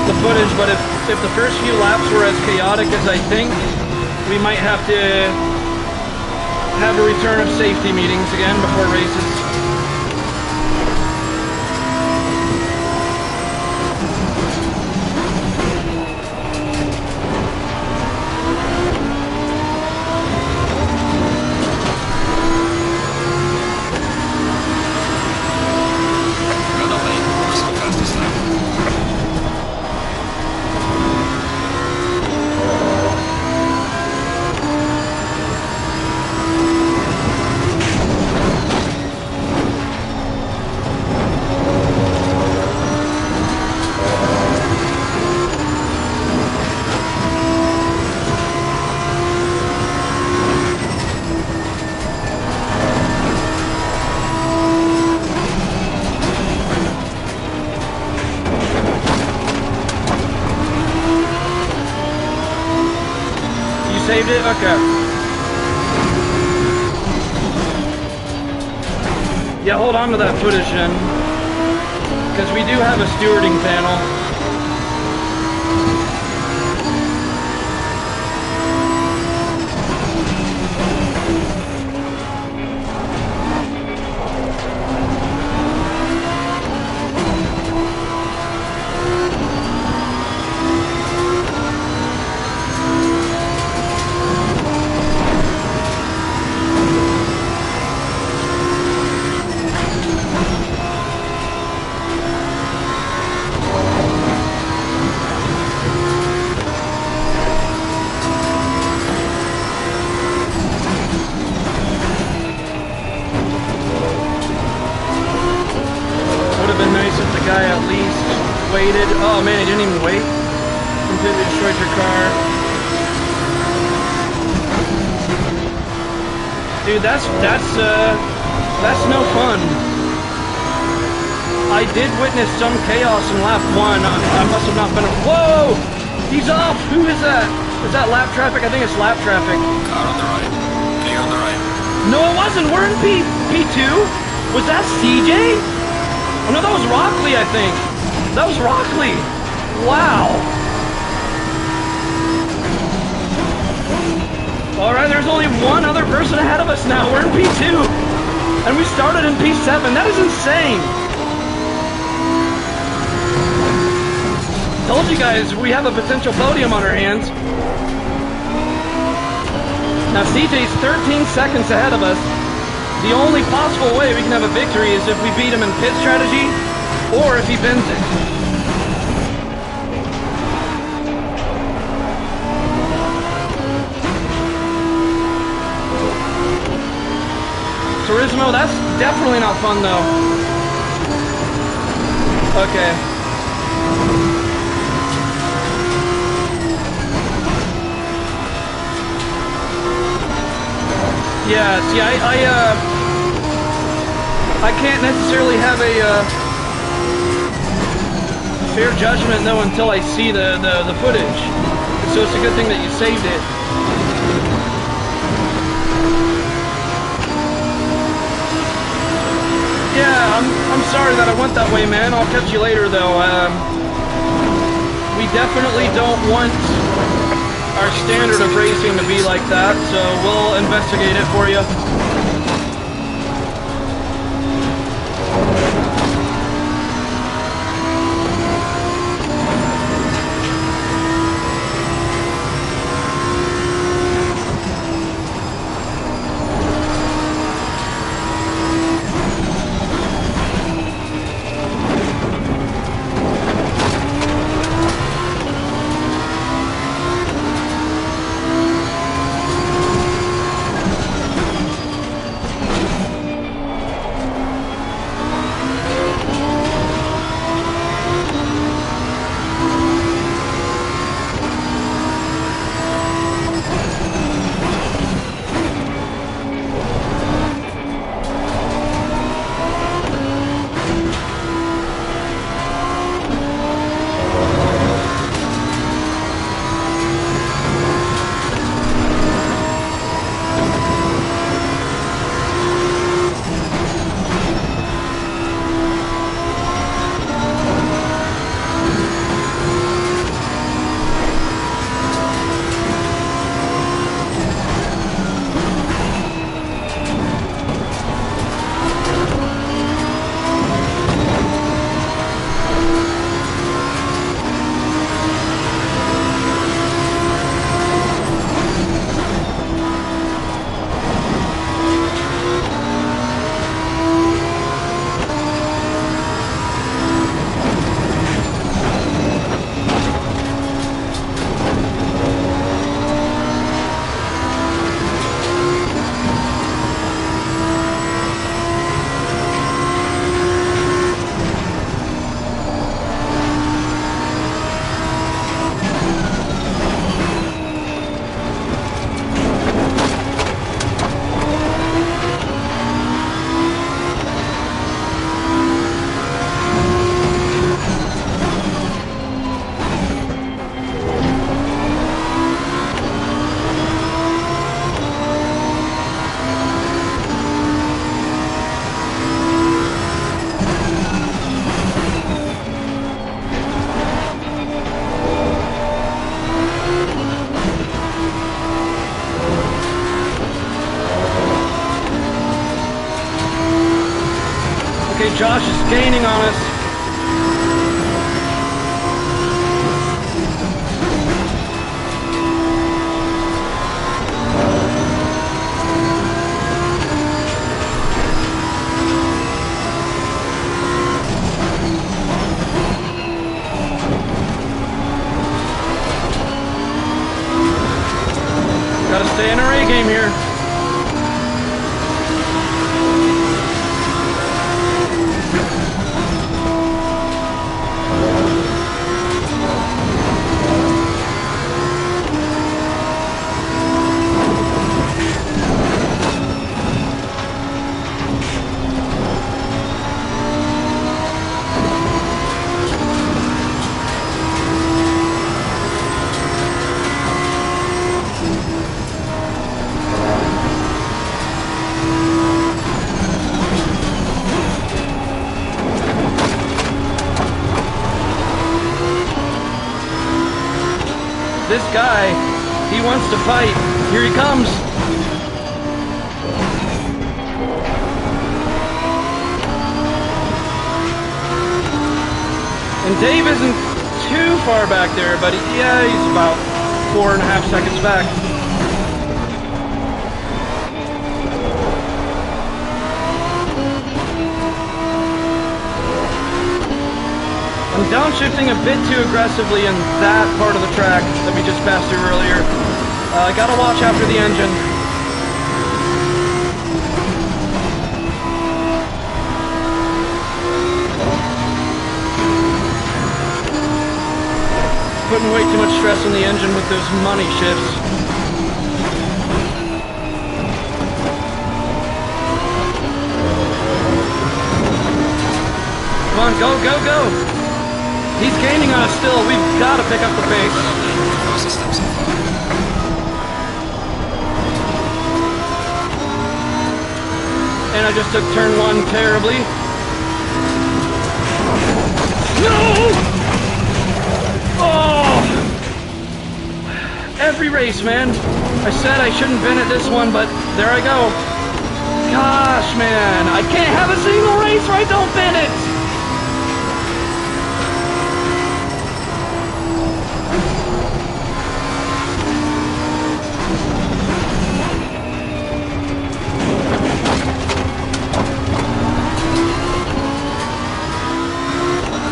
A: the footage, but if the first few laps were as chaotic as I think, we might have to have a return of safety meetings again before races. Saved it? Okay. Yeah, hold on to that footage then, because we do have a stewarding panel. Waited. Oh man, he didn't even wait. Completely destroyed your car. Dude, that's no fun. I did witness some chaos in lap 1. I must have not been. Whoa! He's off! Who is that? Is that lap traffic? I think it's lap traffic.
B: Car on the right. Clear on the right.
A: No, it wasn't. We're in P2. Was that CJ? Oh no, that was Rockley, I think. That was Rockley! Wow! Alright, there's only one other person ahead of us now. We're in P2! And we started in P7. That is insane. Told you guys we have a potential podium on our hands. Now CJ's 13 seconds ahead of us. The only possible way we can have a victory is if we beat him in pit strategy or if he bends it. Turismo, that's definitely not fun though. Okay. Yeah, see, I can't necessarily have a fair judgment though until I see the footage. So it's a good thing that you saved it. Yeah, I'm sorry that I went that way, man. I'll catch you later though. We definitely don't want our standard of racing to be like that, so we'll investigate it for you. Josh is gaining on us. Gotta stay in our A game here. This guy, he wants to fight. Here he comes. And Dave isn't too far back there, but yeah, he's about 4.5 seconds back. I'm downshifting a bit too aggressively in that part of the track that we just passed through earlier. Gotta watch after the engine. Putting way too much stress on the engine with those money shifts. Come on, go, go, go! He's gaining on us still. We've got to pick up the pace.
B: Fastest lap so far.
A: And I just took turn 1 terribly. No! Oh! Every race, man. I said I shouldn't have been at this one, but there I go. Gosh, man. I can't have a single race where I don't bin it.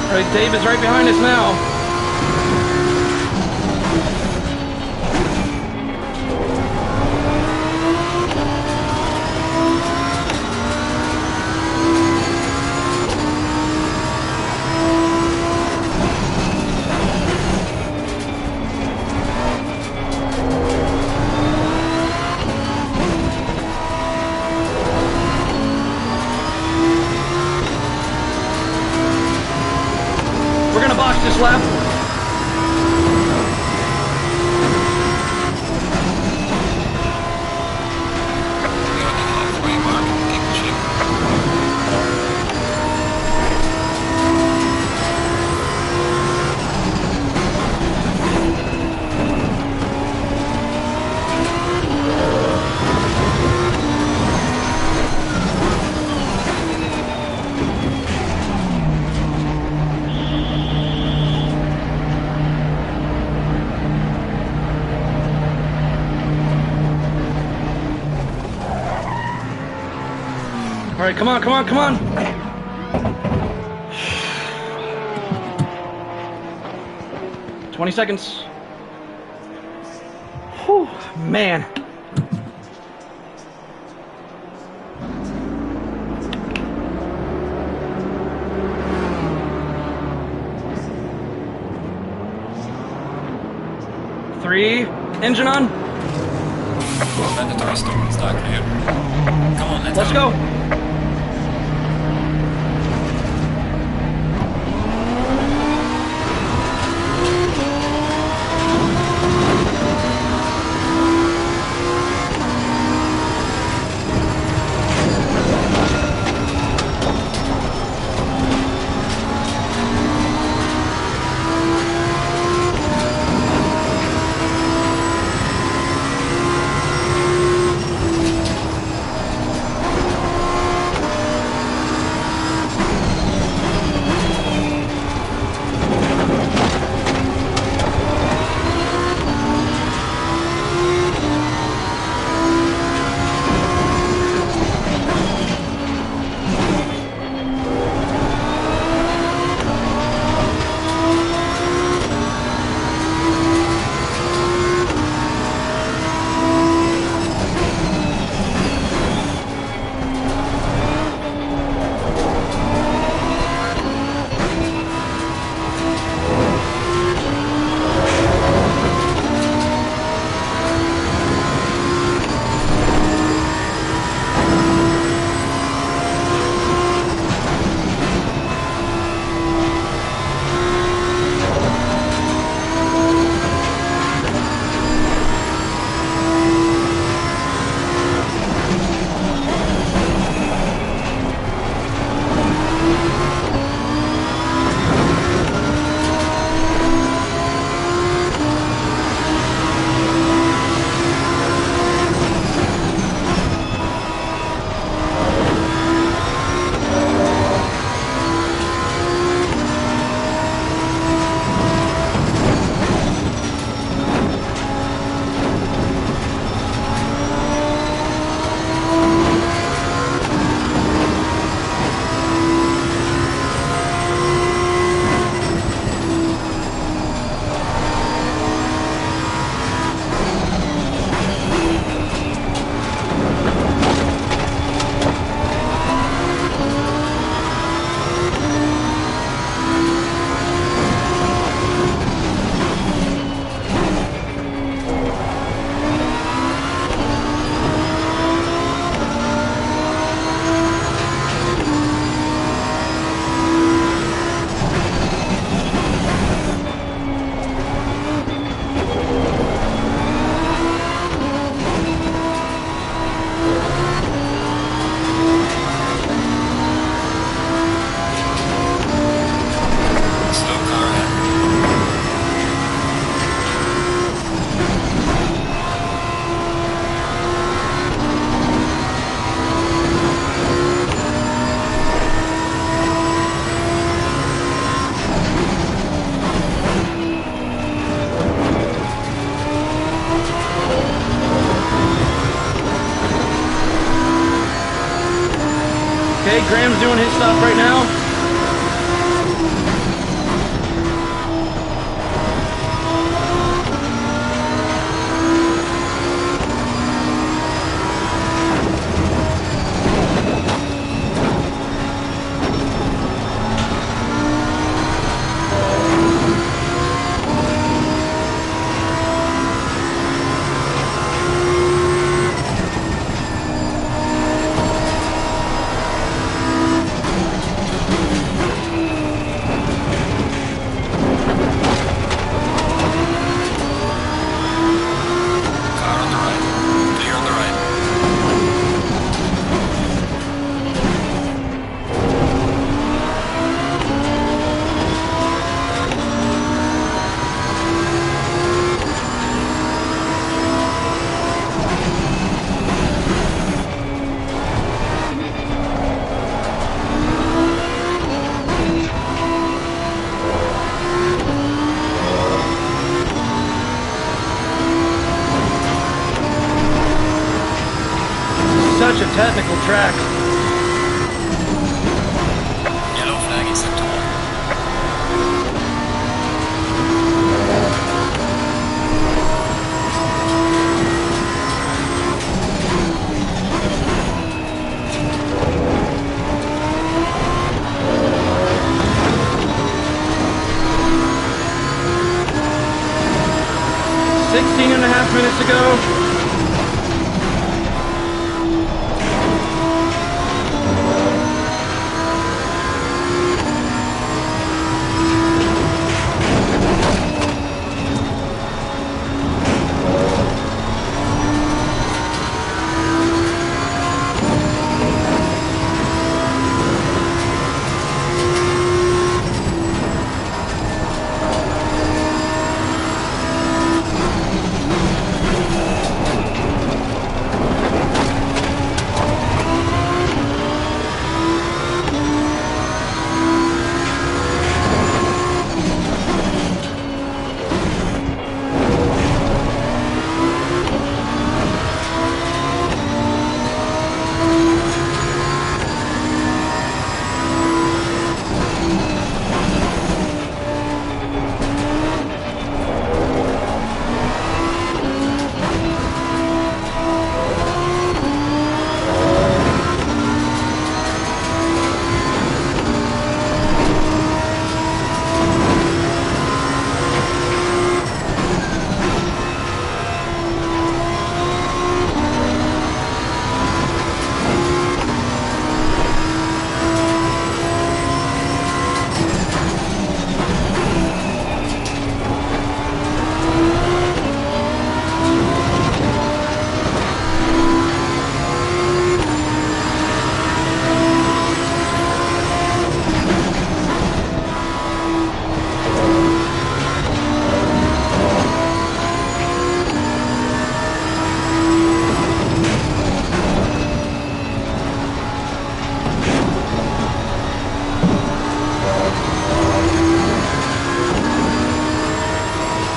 A: All right, Dave is right behind us now. We're gonna box this lap.
B: Halfway mark, keep pushing.
A: All right, come on, come on, come on. "20 seconds. Whew, man. Three, engine on.
B: Mandatory stop, start clear. Come on,
A: Let's go. Graham's doing his stuff right now.
B: Car on the right. Clear on the right.
A: Such a technical track.
B: Yellow flag in sector 1.
A: Sixteen and a half minutes to go.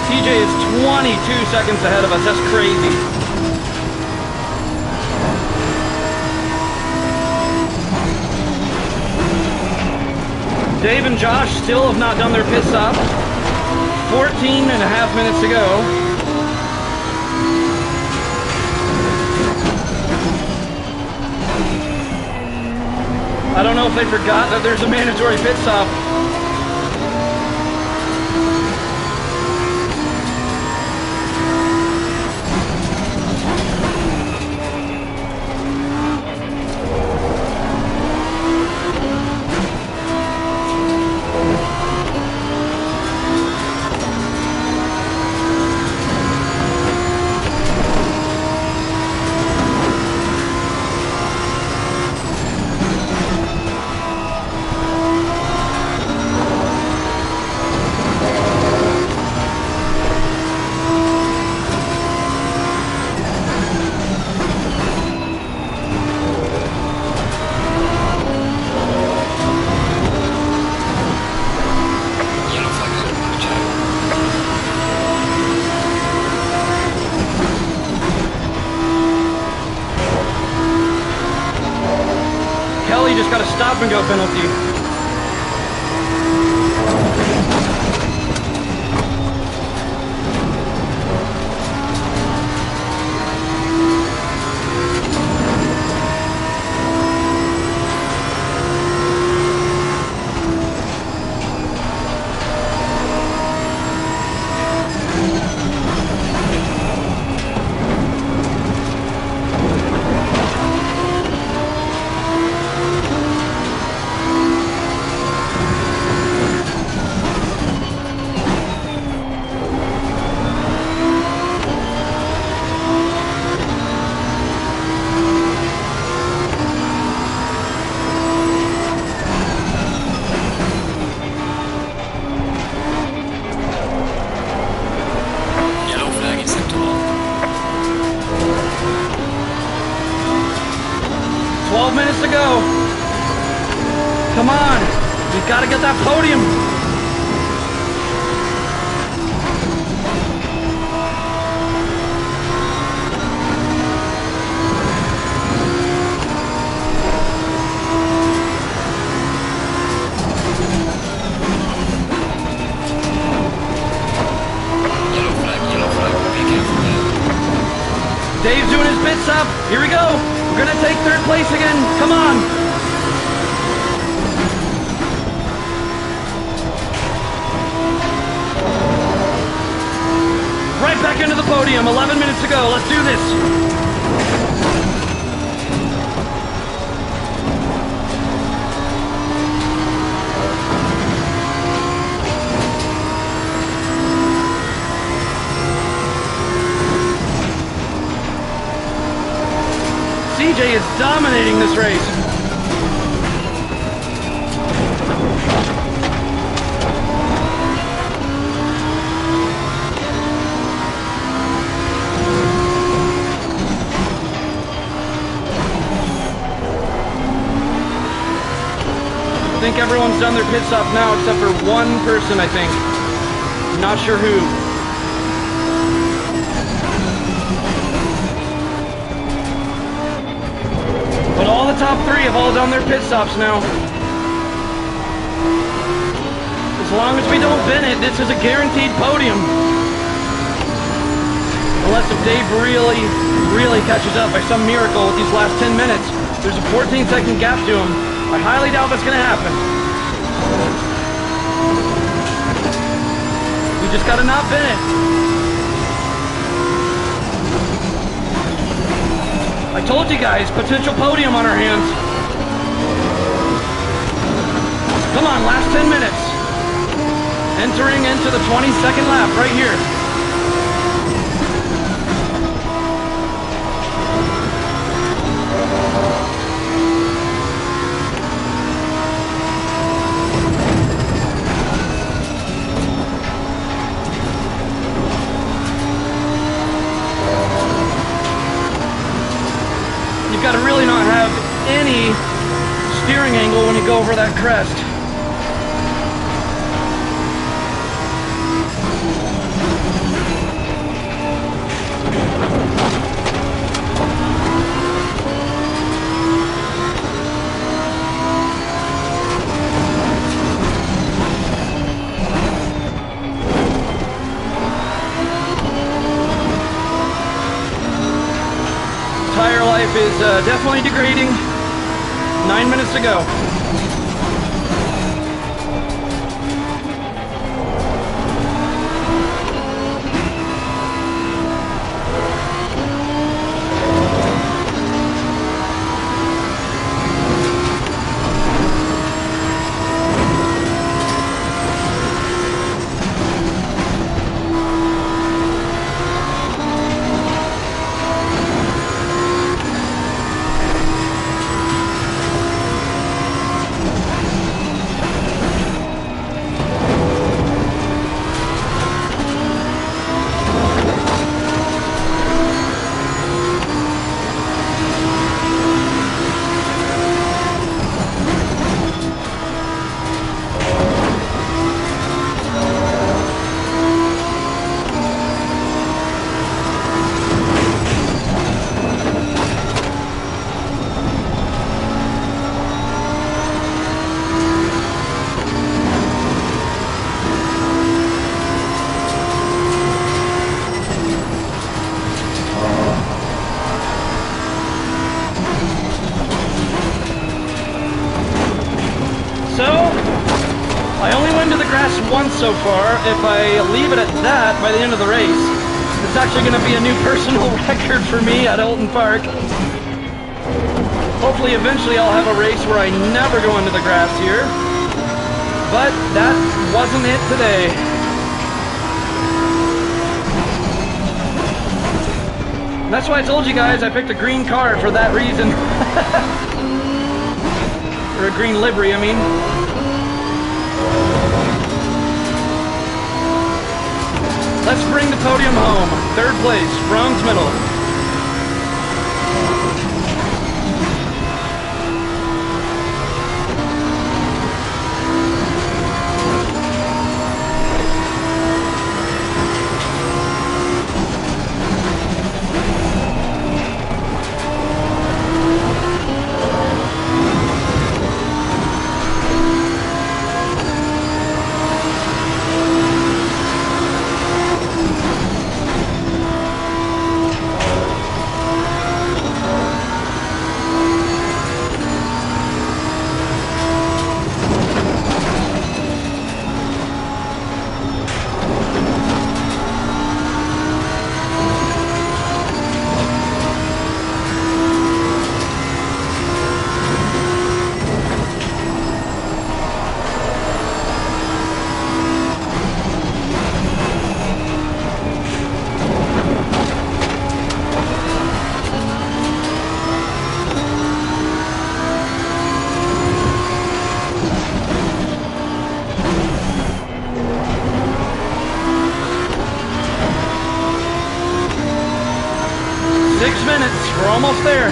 A: TJ is 22 seconds ahead of us. That's crazy. Dave and Josh still have not done their pit stop. 14 and a half minutes to go. I don't know if they forgot that there's a mandatory pit stop. stop and go penalty.
B: Yellow flag in sector 1.
A: 12 minutes to go. Come on. We've got to get that podium.
B: Yellow flag, be careful there.
A: Dave's doing his pit stop. Here we go. We're going to take third place again. Come on. Right back into the podium. 11 minutes to go. Let's do this. CJ is dominating this race. I think everyone's done their pit stop now except for one person, I think. Not sure who. But all the top three have all done their pit stops now. As long as we don't bin it, this is a guaranteed podium. Unless if Dave really catches up by some miracle with these last 10 minutes. There's a 14-second gap to him. I highly doubt that's going to happen. We just got to not bin it. I told you guys, potential podium on our hands. Come on, last 10 minutes. Entering into the 22nd lap right here. You've got to really not have any steering angle when you go over that crest. Tire life is definitely degrading. 9 minutes to go. if I leave it at that by the end of the race, it's actually going to be a new personal record for me at Oulton Park. Hopefully, eventually I'll have a race where I never go into the grass here. But that wasn't it today. And that's why I told you guys I picked a green car for that reason. Or a green livery, I mean. Let's bring the podium home. Third place, bronze medal. We're almost there.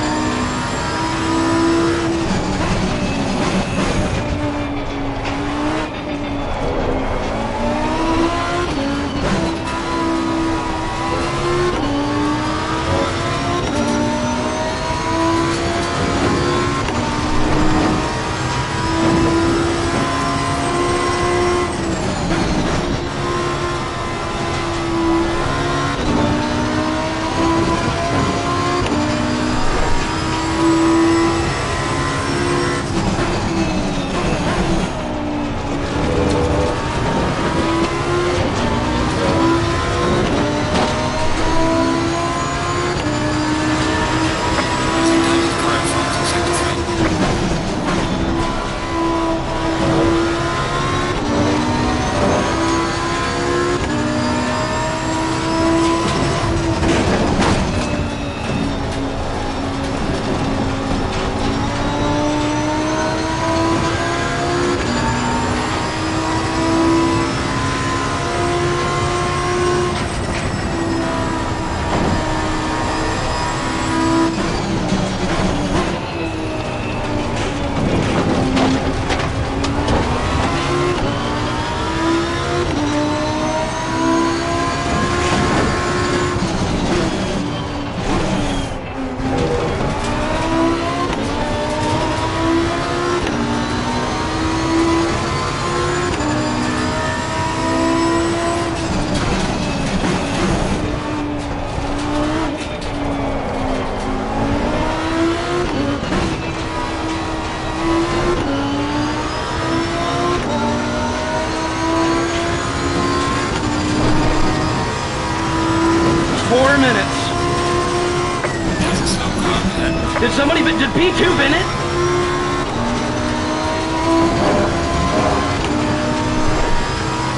A: Did somebody, did P2 bin it?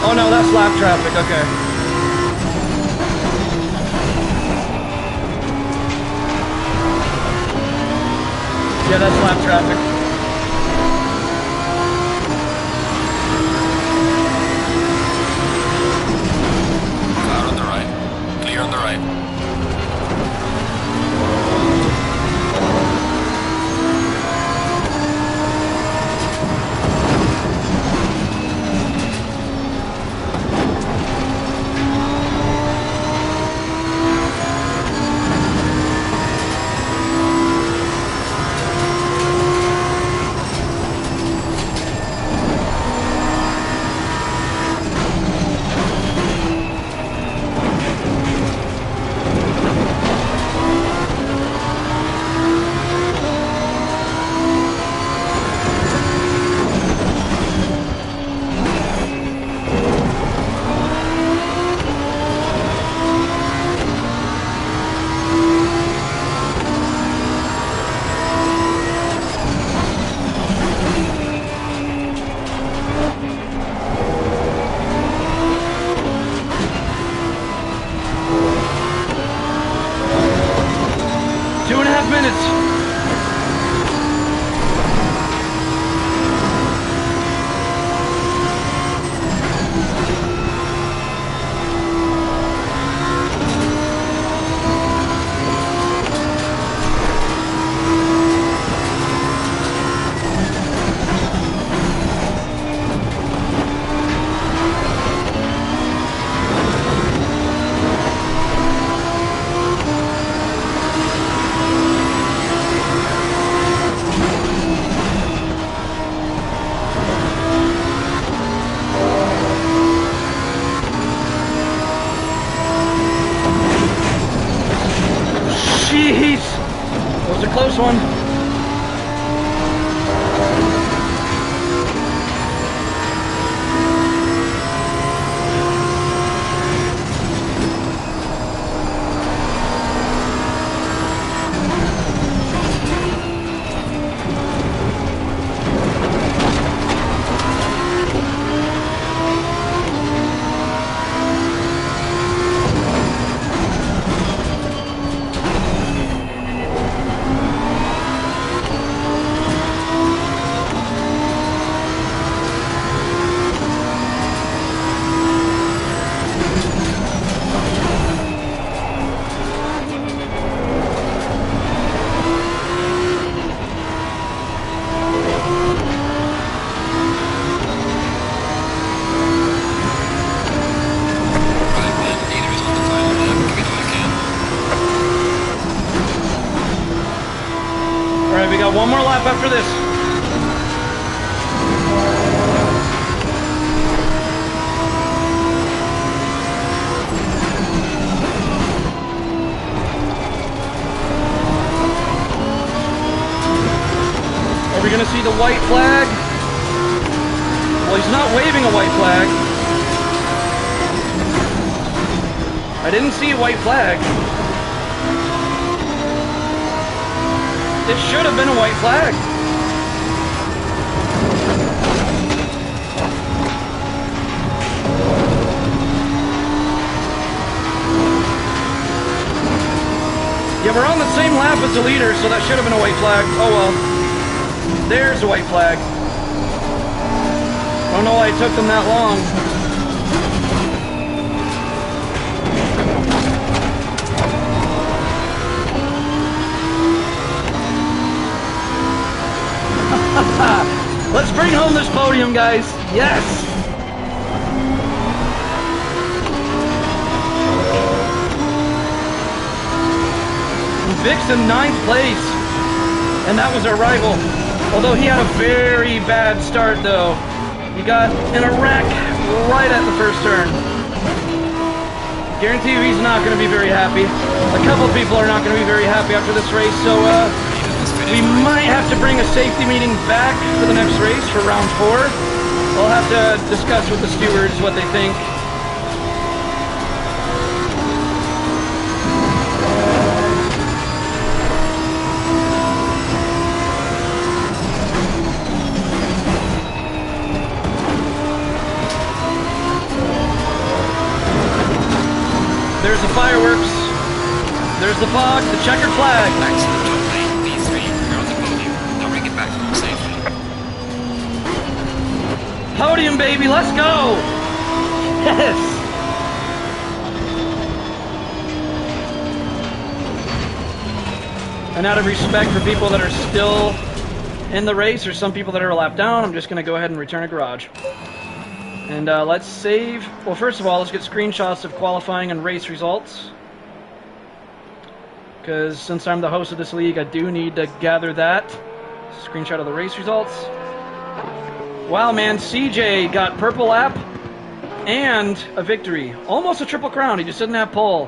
A: Oh no, that's lap traffic, okay. Yeah, that's lap traffic.
B: Cloud on the right. Clear on the right.
A: close one. We got one more lap after this. Are we gonna see the white flag? Well, he's not waving a white flag. I didn't see a white flag. It should have been a white flag. Yeah, we're on the same lap as the leader, so that should have been a white flag. Oh well. There's a white flag. I don't know why it took them that long. Let's bring home this podium, guys. Yes! Vic's in 9th place. And that was our rival. Although he had a very bad start, though. He got in a wreck right at the first turn. Guarantee you he's not going to be very happy. A couple people are not going to be very happy after this race, so we might have to bring a safety meeting back for the next race for round 4. We'll have to discuss with the stewards what they think. There's the fireworks. There's the fog, the checkered flag.
B: Back to the top lane, P3. You're on the podium. Now bring it back safely.
A: Podium, baby, let's go! Yes! And out of respect for people that are still in the race, or some people that are a lap down, I'm just going to go ahead and return a garage. And let's save. Well, first of all, let's get screenshots of qualifying and race results. Because since I'm the host of this league, I do need to gather that. Screenshot of the race results. Wow, man, CJ got purple lap and a victory. Almost a triple crown. He just didn't have pole.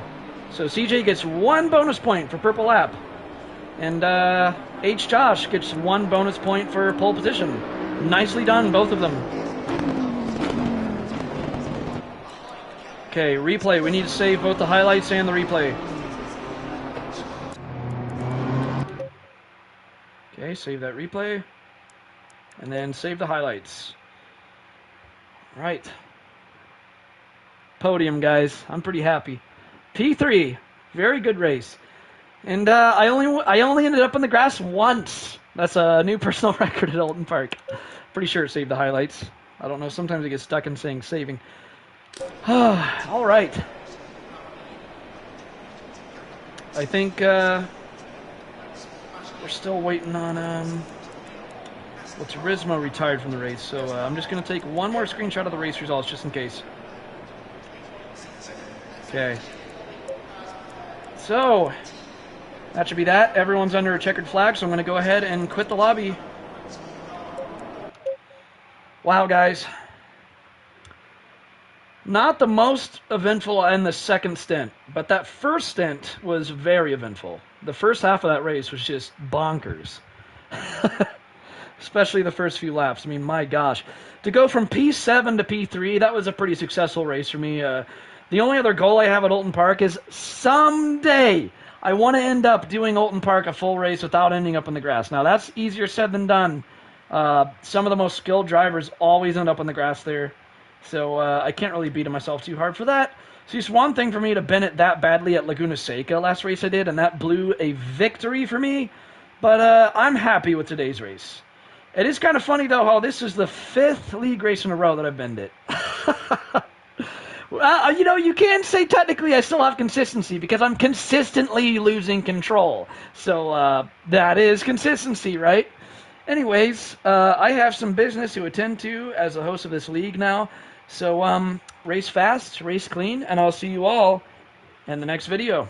A: So CJ gets 1 bonus point for purple lap. And H. Josh gets 1 bonus point for pole position. Nicely done, both of them. Okay, replay. We need to save both the highlights and the replay. Okay, save that replay. And then save the highlights. Right. Podium, guys. I'm pretty happy. P3. Very good race. And I only ended up on the grass once. That's a new personal record at Oulton Park. Pretty sure it saved the highlights. I don't know. Sometimes it gets stuck in saying saving. All right. I think we're still waiting on well, Turismo retired from the race, so I'm just going to take one more screenshot of the race results just in case. Okay. So that should be that. Everyone's under a checkered flag, so I'm going to go ahead and quit the lobby. Wow, guys. Not the most eventful in the second stint, but that first stint was very eventful. The first half of that race was just bonkers. Especially the first few laps. I mean, my gosh. To go from P7 to P3, that was a pretty successful race for me. The only other goal I have at Oulton Park is someday I want to end up doing Oulton Park a full race without ending up in the grass. Now, that's easier said than done. Some of the most skilled drivers always end up in the grass there. So I can't really beat myself too hard for that. So just one thing for me to bend it that badly at Laguna Seca last race I did, and that blew a victory for me. But I'm happy with today's race. It is kind of funny, though, how this is the 5th league race in a row that I've been it. Well, you know, you can say technically I still have consistency because I'm consistently losing control. So that is consistency, right? Anyways, I have some business to attend to as the host of this league now. So race fast, race clean, and I'll see you all in the next video.